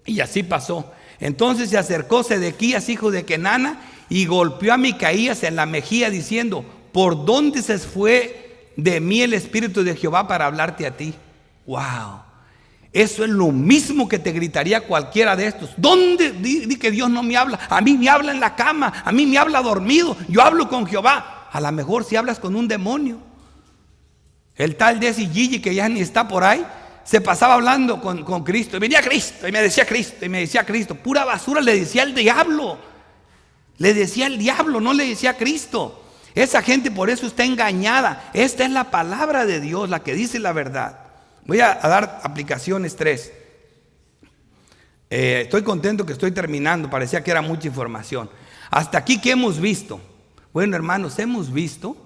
Y así pasó. Entonces se acercó Sedequías, hijo de Kenana, y golpeó a Micaías en la mejilla diciendo, ¿por dónde se fue de mí el espíritu de Jehová para hablarte a ti? Wow. Eso es lo mismo que te gritaría cualquiera de estos. ¿Dónde? Di que Dios no me habla. A mí me habla en la cama, a mí me habla dormido. Yo hablo con Jehová. A lo mejor si hablas con un demonio. El tal Desi Gigi, que ya ni está por ahí, se pasaba hablando con Cristo. Y venía Cristo y me decía Cristo y me decía Cristo. Pura basura le decía el diablo. Le decía el diablo, no le decía Cristo. Esa gente por eso está engañada. Esta es la palabra de Dios, la que dice la verdad. Voy a dar aplicaciones 3. Estoy contento que estoy terminando. Parecía que era mucha información. Hasta aquí, ¿qué hemos visto? Bueno, hermanos, hemos visto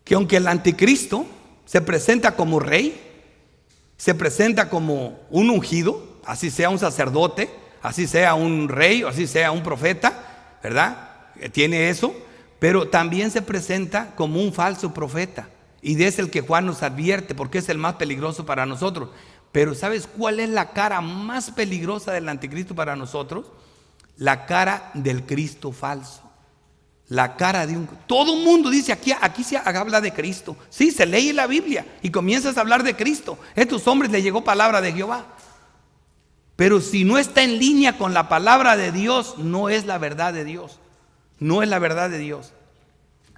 que aunque el anticristo se presenta como rey, se presenta como un ungido, así sea un sacerdote, así sea un rey o así sea un profeta, ¿verdad? Tiene eso, pero también se presenta como un falso profeta. Y es el que Juan nos advierte porque es el más peligroso para nosotros. Pero ¿sabes cuál es la cara más peligrosa del anticristo para nosotros? La cara del Cristo falso. La cara de un... Todo el mundo dice, aquí se habla de Cristo. Sí, se lee la Biblia y comienzas a hablar de Cristo. A estos hombres les llegó palabra de Jehová. Pero si no está en línea con la palabra de Dios, no es la verdad de Dios. No es la verdad de Dios.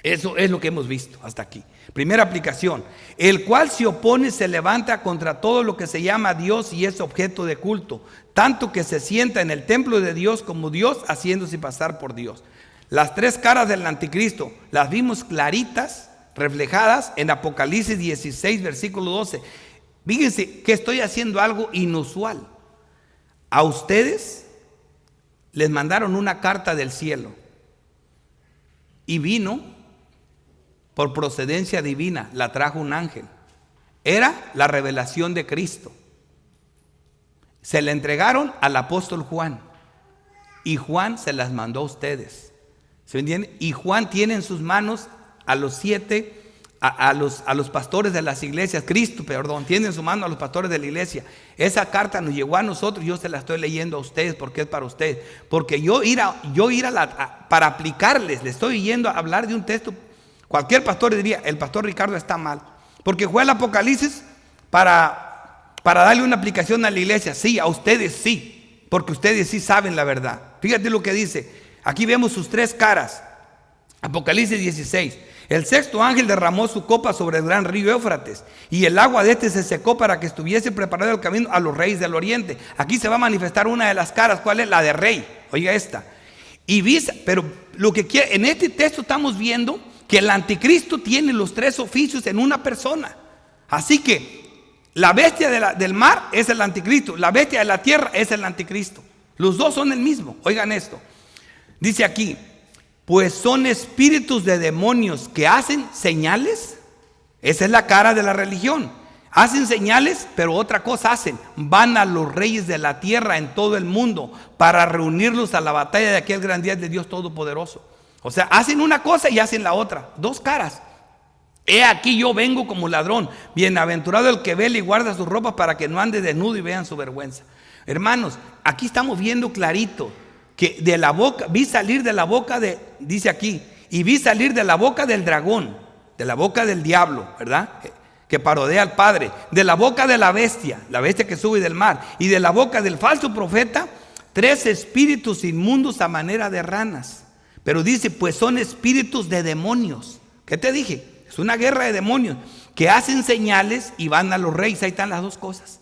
Eso es lo que hemos visto hasta aquí. Primera aplicación. El cual se opone, se levanta contra todo lo que se llama Dios y es objeto de culto. Tanto que se sienta en el templo de Dios como Dios, haciéndose pasar por Dios. Las 3 caras del anticristo las vimos claritas, reflejadas en Apocalipsis 16, versículo 12. Fíjense que estoy haciendo algo inusual. A ustedes les mandaron una carta del cielo y vino por procedencia divina, la trajo un ángel. Era la revelación de Cristo. Se la entregaron al apóstol Juan y Juan se las mandó a ustedes. ¿Se entiende? Y Juan tiene en sus manos a los 7, a los pastores de las iglesias. Cristo, perdón, tiene en su mano a los pastores de la iglesia. Esa carta nos llegó a nosotros. Yo se la estoy leyendo a ustedes porque es para ustedes. Porque para aplicarles, le estoy yendo a hablar de un texto. Cualquier pastor diría, el pastor Ricardo está mal. Porque fue al Apocalipsis para darle una aplicación a la iglesia. Sí, a ustedes sí. Porque ustedes sí saben la verdad. Fíjate lo que dice. Aquí vemos sus 3 caras. Apocalipsis 16. El 6º ángel derramó su copa sobre el gran río Éufrates, y el agua de este se secó para que estuviese preparado el camino a los reyes del oriente. Aquí se va a manifestar una de las caras. ¿Cuál es? La de rey. Oiga esta. Pero lo que quiere, en este texto estamos viendo que el anticristo tiene los 3 oficios en una persona. Así que la bestia del mar es el anticristo, la bestia de la tierra es el anticristo. Los dos son el mismo. Oigan esto. Dice aquí, pues son espíritus de demonios que hacen señales. Esa es la cara de la religión. Hacen señales, pero otra cosa hacen. Van a los reyes de la tierra en todo el mundo para reunirlos a la batalla de aquel gran día de Dios Todopoderoso. O sea, hacen una cosa y hacen la otra. 2 caras. He aquí yo vengo como ladrón. Bienaventurado el que vela y guarda sus ropas para que no ande desnudo y vean su vergüenza. Hermanos, aquí estamos viendo clarito que de la boca, vi salir de la boca dice aquí, y vi salir de la boca del dragón, de la boca del diablo, ¿verdad? Que parodea al Padre, de la boca de la bestia que sube del mar, y de la boca del falso profeta, 3 espíritus inmundos a manera de ranas. Pero dice, pues son espíritus de demonios. ¿Qué te dije? Es una guerra de demonios que hacen señales y van a los reyes. Ahí están las 2 cosas.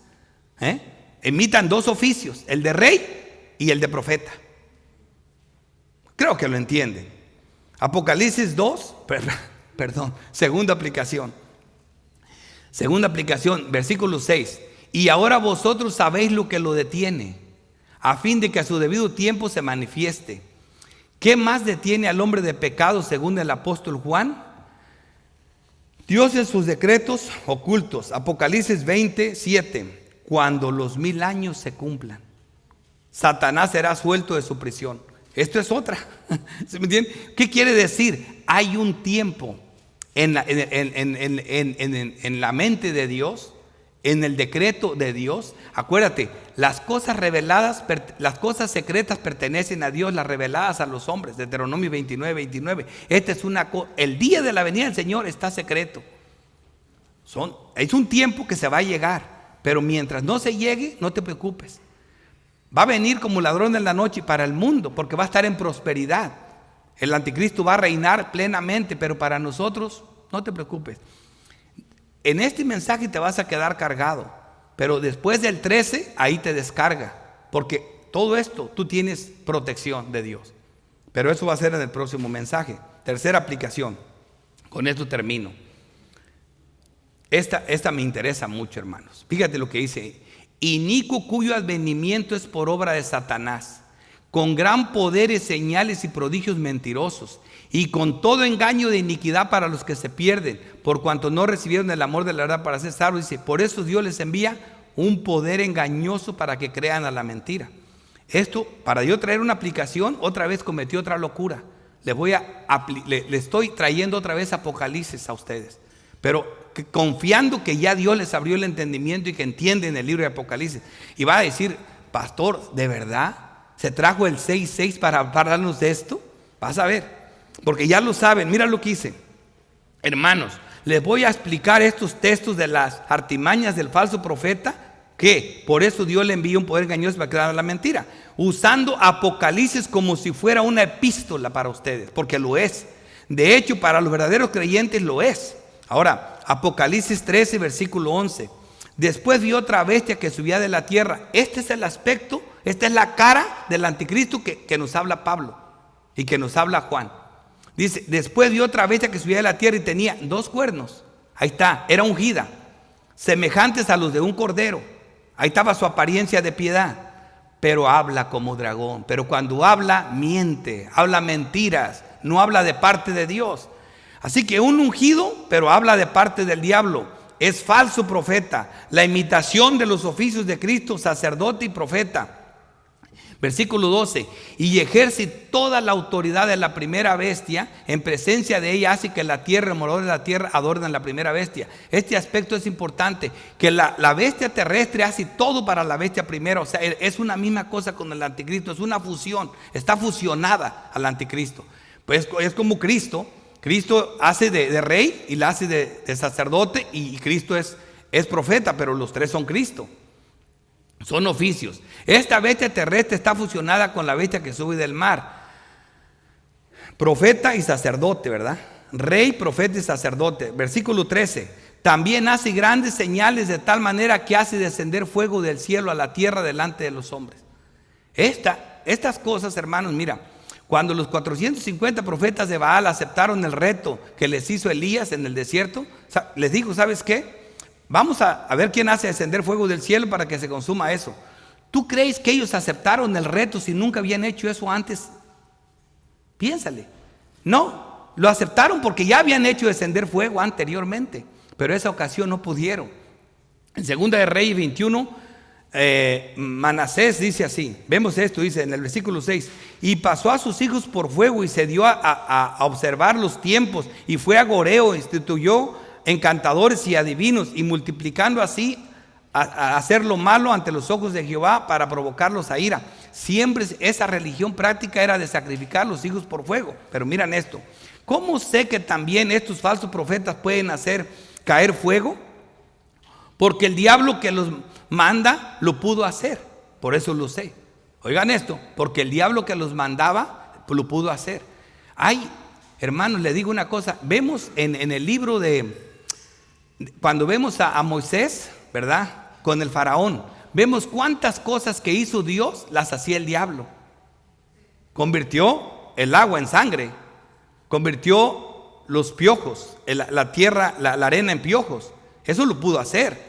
Emitan 2 oficios, el de rey y el de profeta. Creo que lo entienden. Apocalipsis 2, segunda aplicación. Segunda aplicación, versículo 6. Y ahora vosotros sabéis lo que lo detiene, a fin de que a su debido tiempo se manifieste. ¿Qué más detiene al hombre de pecado según el apóstol Juan? Dios en sus decretos ocultos. Apocalipsis 20:7. Cuando los 1000 años se cumplan, Satanás será suelto de su prisión. Esto es otra. ¿Se me entiende? ¿Qué quiere decir? Hay un tiempo en la mente de Dios, en el decreto de Dios. Acuérdate, las cosas reveladas, las cosas secretas pertenecen a Dios, las reveladas a los hombres. Deuteronomio 29:29. El día de la venida del Señor está secreto. Es un tiempo que se va a llegar, pero mientras no se llegue, no te preocupes. Va a venir como ladrón en la noche para el mundo, porque va a estar en prosperidad. El anticristo va a reinar plenamente, pero para nosotros, no te preocupes. En este mensaje te vas a quedar cargado, pero después del 13, ahí te descarga, porque todo esto tú tienes protección de Dios. Pero eso va a ser en el próximo mensaje. Tercera aplicación. Con esto termino. Esta me interesa mucho, hermanos. Fíjate lo que dice: inicuo cuyo advenimiento es por obra de Satanás, con gran poder y señales y prodigios mentirosos, y con todo engaño de iniquidad para los que se pierden, por cuanto no recibieron el amor de la verdad para ser salvos. Dice, por eso Dios les envía un poder engañoso para que crean a la mentira. Esto, para yo traer una aplicación, otra vez cometí otra locura. Le estoy trayendo otra vez Apocalipsis a ustedes, pero confiando que ya Dios les abrió el entendimiento y que entienden el libro de Apocalipsis. Y va a decir, pastor, ¿de verdad se trajo el 6:6 para hablarnos de esto? Vas a ver, porque ya lo saben. Mira lo que hice. Hermanos, les voy a explicar estos textos de las artimañas del falso profeta, que por eso Dios le envía un poder engañoso para crear la mentira, usando Apocalipsis como si fuera una epístola para ustedes, porque lo es. De hecho, para los verdaderos creyentes lo es. Ahora, Apocalipsis 13, versículo 11. Después vi otra bestia que subía de la tierra. Este es el aspecto, esta es la cara del anticristo que nos habla Pablo y que nos habla Juan. Dice, después vi otra bestia que subía de la tierra y tenía 2 cuernos. Ahí está, era ungida, semejantes a los de un cordero. Ahí estaba su apariencia de piedad, pero habla como dragón. Pero cuando habla, miente, habla mentiras, no habla de parte de Dios. Así que un ungido, pero habla de parte del diablo. Es falso profeta, la imitación de los oficios de Cristo, sacerdote y profeta. Versículo 12. Y ejerce toda la autoridad de la primera bestia, en presencia de ella hace que la tierra, el morador de la tierra, adornen la primera bestia. Este aspecto es importante, que la bestia terrestre hace todo para la bestia primera. O sea, es una misma cosa con el anticristo, es una fusión, está fusionada al anticristo. Pues es como Cristo. Cristo hace de rey y la hace de sacerdote, y Cristo es profeta, pero los tres son Cristo. Son oficios. Esta bestia terrestre está fusionada con la bestia que sube del mar. Profeta y sacerdote, ¿verdad? Rey, profeta y sacerdote. Versículo 13. También hace grandes señales de tal manera que hace descender fuego del cielo a la tierra delante de los hombres. Estas cosas, hermanos, mira. Cuando los 450 profetas de Baal aceptaron el reto que les hizo Elías en el desierto, les dijo, ¿sabes qué? Vamos a ver quién hace descender fuego del cielo para que se consuma eso. ¿Tú crees que ellos aceptaron el reto si nunca habían hecho eso antes? Piénsale. No, lo aceptaron porque ya habían hecho descender fuego anteriormente, pero esa ocasión no pudieron. En 2 de Reyes 21, Manasés dice así, vemos esto, dice en el versículo 6, y pasó a sus hijos por fuego y se dio a observar los tiempos, y fue a Goreo, instituyó encantadores y adivinos, y multiplicando así a hacer lo malo ante los ojos de Jehová para provocarlos a ira. Siempre esa religión práctica era de sacrificar los hijos por fuego. Pero miran esto, ¿cómo sé que también estos falsos profetas pueden hacer caer fuego? Porque el diablo que los manda lo pudo hacer, por eso lo sé. Oigan esto, porque el diablo que los mandaba lo pudo hacer. Ay, hermanos, les digo una cosa, vemos en el libro cuando vemos a Moisés, ¿verdad? Con el faraón, vemos cuántas cosas que hizo Dios las hacía el diablo. Convirtió el agua en sangre, convirtió los piojos, la tierra, la arena en piojos. Eso lo pudo hacer.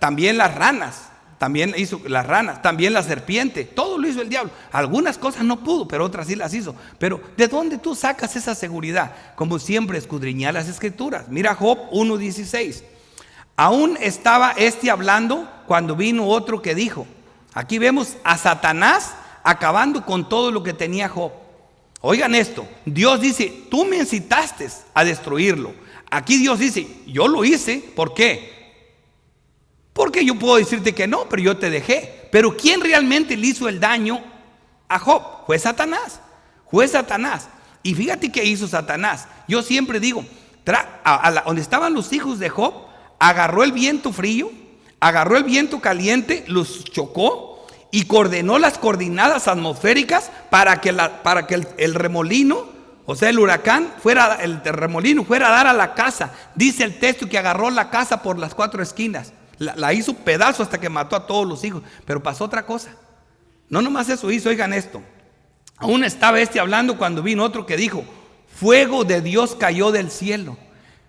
También las ranas, también hizo las ranas, también la serpiente, todo lo hizo el diablo. Algunas cosas no pudo, pero otras sí las hizo. Pero ¿de dónde tú sacas esa seguridad? Como siempre, escudriñar las escrituras. Mira Job 1:16. Aún estaba hablando cuando vino otro que dijo. Aquí vemos a Satanás acabando con todo lo que tenía Job. Oigan esto, Dios dice, tú me incitaste a destruirlo. Aquí Dios dice, yo lo hice, ¿por qué? Porque yo puedo decirte que no, pero yo te dejé. Pero ¿quién realmente le hizo el daño a Job? Fue Satanás. Fue Satanás. Y fíjate qué hizo Satanás. Yo siempre digo, donde estaban los hijos de Job, agarró el viento frío, agarró el viento caliente, los chocó y coordenó las coordenadas atmosféricas para que el remolino, o sea el huracán, el remolino fuera a dar a la casa. Dice el texto que agarró la casa por las 4 esquinas, la hizo pedazo hasta que mató a todos los hijos. Pero pasó otra cosa. No nomás eso hizo, oigan esto. Aún estaba hablando cuando vino otro que dijo, fuego de Dios cayó del cielo.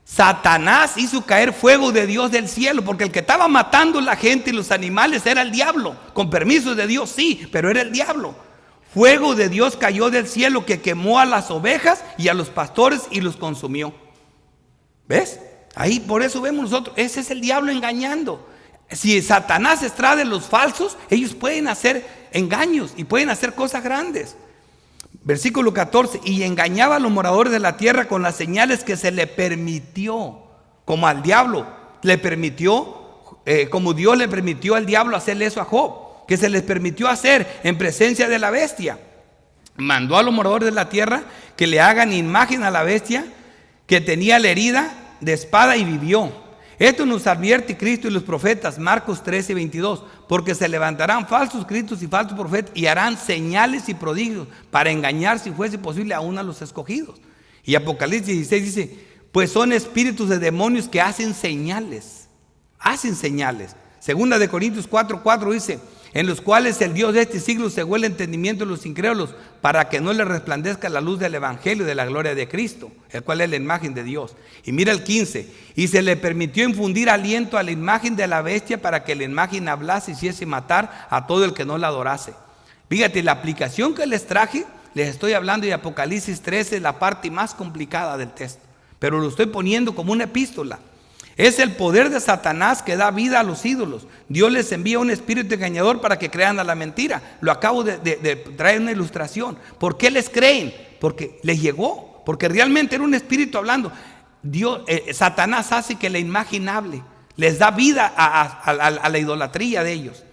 Satanás hizo caer fuego de Dios del cielo, porque el que estaba matando a la gente y los animales era el diablo. Con permiso de Dios, sí, pero era el diablo. Fuego de Dios cayó del cielo que quemó a las ovejas y a los pastores y los consumió. ¿Ves? Ahí por eso vemos nosotros, ese es el diablo engañando. Si Satanás extrae de los falsos, ellos pueden hacer engaños y pueden hacer cosas grandes. Versículo 14, y engañaba a los moradores de la tierra con las señales que se le permitió, como al diablo le permitió, como Dios le permitió al diablo hacerle eso a Job, que se les permitió hacer en presencia de la bestia. Mandó a los moradores de la tierra que le hagan imagen a la bestia que tenía la herida de espada y vivió. Esto nos advierte Cristo y los profetas, Marcos 13:22, porque se levantarán falsos cristos y falsos profetas y harán señales y prodigios para engañar, si fuese posible, aún a los escogidos. Y Apocalipsis 16 dice, pues son espíritus de demonios que hacen señales. Hacen señales. Segunda de Corintios 4:4 dice, en los cuales el Dios de este siglo cegó el entendimiento de los incrédulos para que no les resplandezca la luz del evangelio de la gloria de Cristo, el cual es la imagen de Dios. Y mira el 15, y se le permitió infundir aliento a la imagen de la bestia para que la imagen hablase y hiciese matar a todo el que no la adorase. Fíjate, la aplicación que les traje, les estoy hablando de Apocalipsis 13, la parte más complicada del texto, pero lo estoy poniendo como una epístola. Es el poder de Satanás que da vida a los ídolos. Dios les envía un espíritu engañador para que crean a la mentira. Lo acabo de traer una ilustración. ¿Por qué les creen? Porque les llegó, porque realmente era un espíritu hablando. Satanás hace que la imagen hable, les da vida a la idolatría de ellos.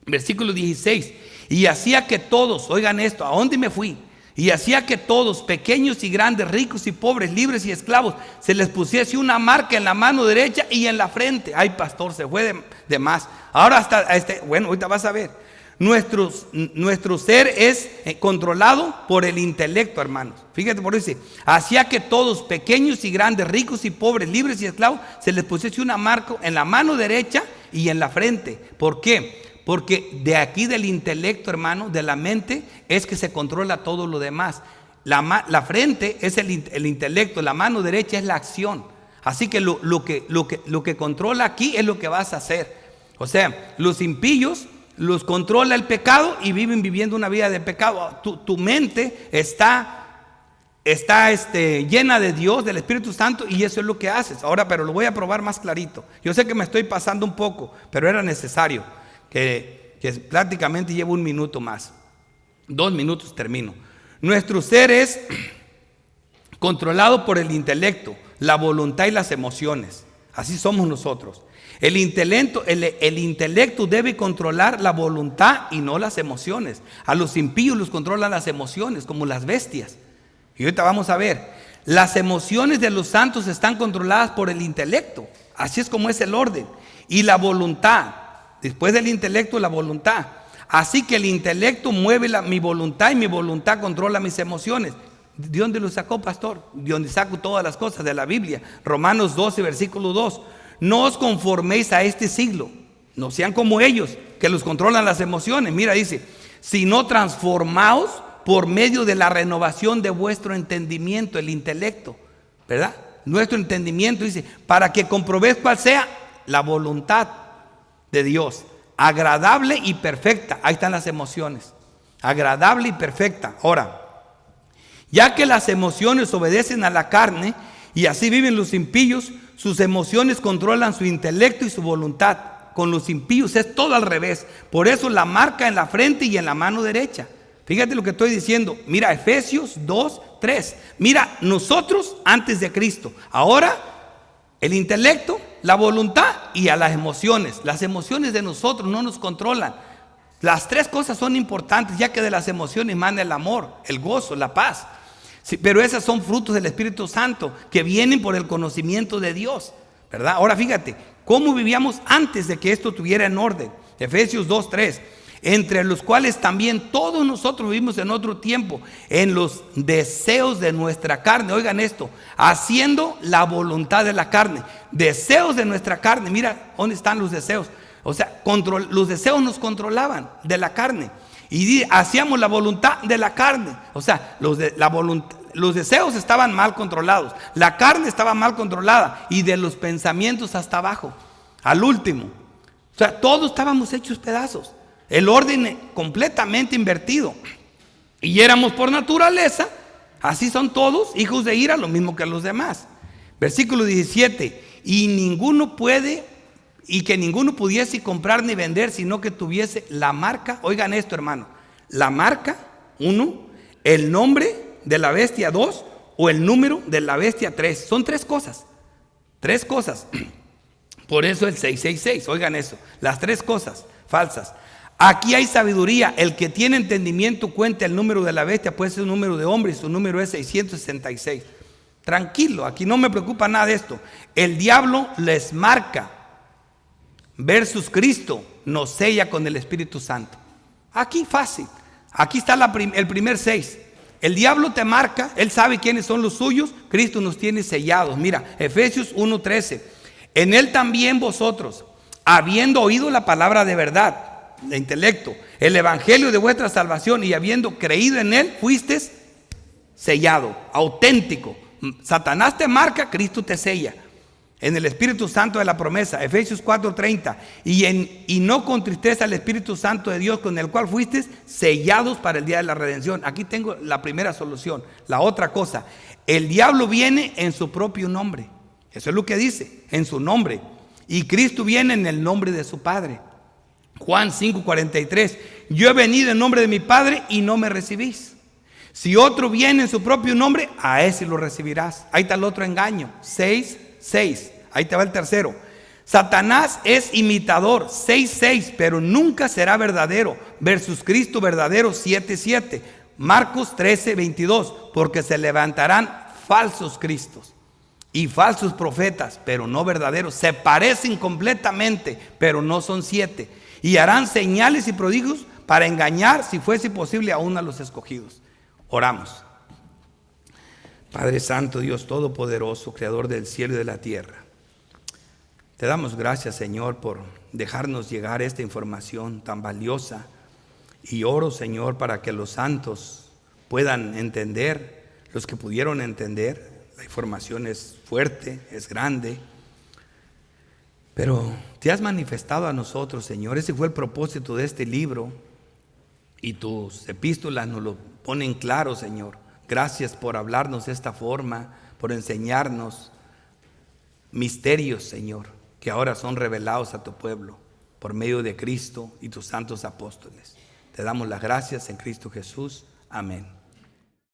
Versículo 16, y hacía que todos, oigan esto, ¿a dónde me fui? Y hacía que todos, pequeños y grandes, ricos y pobres, libres y esclavos, se les pusiese una marca en la mano derecha y en la frente. Ay, pastor, se fue de más. Ahora hasta, bueno, ahorita vas a ver. Nuestro ser es controlado por el intelecto, hermanos. Fíjate por eso dice, hacía que todos, pequeños y grandes, ricos y pobres, libres y esclavos, se les pusiese una marca en la mano derecha y en la frente. ¿Por qué? Porque de aquí del intelecto, hermano, de la mente, es que se controla todo lo demás. La frente es el intelecto, la mano derecha es la acción. Así que lo que controla aquí es lo que vas a hacer. O sea, los impíos los controla el pecado y viven viviendo una vida de pecado. Tu mente está llena de Dios, del Espíritu Santo, y eso es lo que haces. Ahora, pero lo voy a probar más clarito. Yo sé que me estoy pasando un poco, pero era necesario. Que prácticamente llevo 1 minuto más, 2 minutos termino. Nuestro ser es controlado por el intelecto, la voluntad y las emociones. Así somos nosotros. El intelecto debe controlar la voluntad y no las emociones. A los impíos los controlan las emociones, como las bestias. Y ahorita vamos a ver, las emociones de los santos están controladas por el intelecto. Así es como es el orden. Y la voluntad, después del intelecto, la voluntad. Así que el intelecto mueve mi voluntad y mi voluntad controla mis emociones. ¿De dónde lo sacó, pastor? De donde saco todas las cosas de la Biblia. Romanos 12, versículo 2. No os conforméis a este siglo. No sean como ellos, que los controlan las emociones. Mira, dice, sino transformaos por medio de la renovación de vuestro entendimiento, el intelecto, ¿verdad? Nuestro entendimiento, dice, para que comprobéis cuál sea la voluntad de Dios, agradable y perfecta. Ahí están las emociones, agradable y perfecta. Ahora, ya que las emociones obedecen a la carne y así viven los impíos, sus emociones controlan su intelecto y su voluntad. Con los impíos es todo al revés. Por eso la marca en la frente y en la mano derecha. Fíjate lo que estoy diciendo. Mira Efesios 2:3. Mira, nosotros antes de Cristo. Ahora el intelecto, la voluntad y a las emociones. Las emociones de nosotros no nos controlan. Las tres cosas son importantes, ya que de las emociones emana el amor, el gozo, la paz. Sí, pero esas son frutos del Espíritu Santo que vienen por el conocimiento de Dios, ¿verdad? Ahora fíjate, ¿cómo vivíamos antes de que esto tuviera en orden? Efesios 2:3. Entre los cuales también todos nosotros vivimos en otro tiempo, en los deseos de nuestra carne. Oigan esto, haciendo la voluntad de la carne. Deseos de nuestra carne. Mira, ¿dónde están los deseos? O sea, los deseos nos controlaban de la carne. Y hacíamos la voluntad de la carne. O sea, los deseos estaban mal controlados. La carne estaba mal controlada. Y de los pensamientos hasta abajo, al último. O sea, todos estábamos hechos pedazos. El orden completamente invertido. Y éramos por naturaleza, así son todos, hijos de ira, lo mismo que los demás. Versículo 17. Y que ninguno pudiese comprar ni vender, sino que tuviese la marca. Oigan esto, hermano. La marca, 1, el nombre de la bestia, 2, o el número de la bestia, 3. Son tres cosas. Tres cosas. Por eso el 666. Oigan eso. Las tres cosas falsas. Aquí hay sabiduría. El que tiene entendimiento cuenta el número de la bestia, puede ser un número de hombre y su número es 666. Tranquilo, aquí no me preocupa nada de esto. El diablo les marca versus Cristo nos sella con el Espíritu Santo. Aquí fácil. Aquí está el primer 6. El diablo te marca, él sabe quiénes son los suyos. Cristo nos tiene sellados. Mira, Efesios 1:13. En él también vosotros, habiendo oído la palabra de verdad, de intelecto, el evangelio de vuestra salvación, y habiendo creído en él, fuisteis sellado, auténtico. Satanás te marca, Cristo te sella en el Espíritu Santo de la promesa. Efesios 4:30. Y no con tristeza al Espíritu Santo de Dios, con el cual fuisteis sellados para el día de la redención. Aquí tengo la primera solución. La otra cosa, el diablo viene en su propio nombre. Eso es lo que dice, en su nombre. Y Cristo viene en el nombre de su Padre. Juan 5:43. Yo he venido en nombre de mi Padre y no me recibís. Si otro viene en su propio nombre, a ese lo recibirás. Ahí está el otro engaño. 6:6. Ahí te va el tercero. Satanás es imitador. 6:6. Pero nunca será verdadero. Versus Cristo verdadero. 7:7. Marcos 13:22. Porque se levantarán falsos cristos y falsos profetas, pero no verdaderos. Se parecen completamente, pero no son 7. Y harán señales y prodigios para engañar, si fuese posible, aún a los escogidos. Oramos. Padre Santo, Dios Todopoderoso, Creador del cielo y de la tierra, te damos gracias, Señor, por dejarnos llegar esta información tan valiosa. Y oro, Señor, para que los santos puedan entender, los que pudieron entender. La información es fuerte, es grande, pero te has manifestado a nosotros, Señor. Ese fue el propósito de este libro, y tus epístolas nos lo ponen claro, Señor. Gracias por hablarnos de esta forma, por enseñarnos misterios, Señor, que ahora son revelados a tu pueblo por medio de Cristo y tus santos apóstoles. Te damos las gracias en Cristo Jesús. Amén.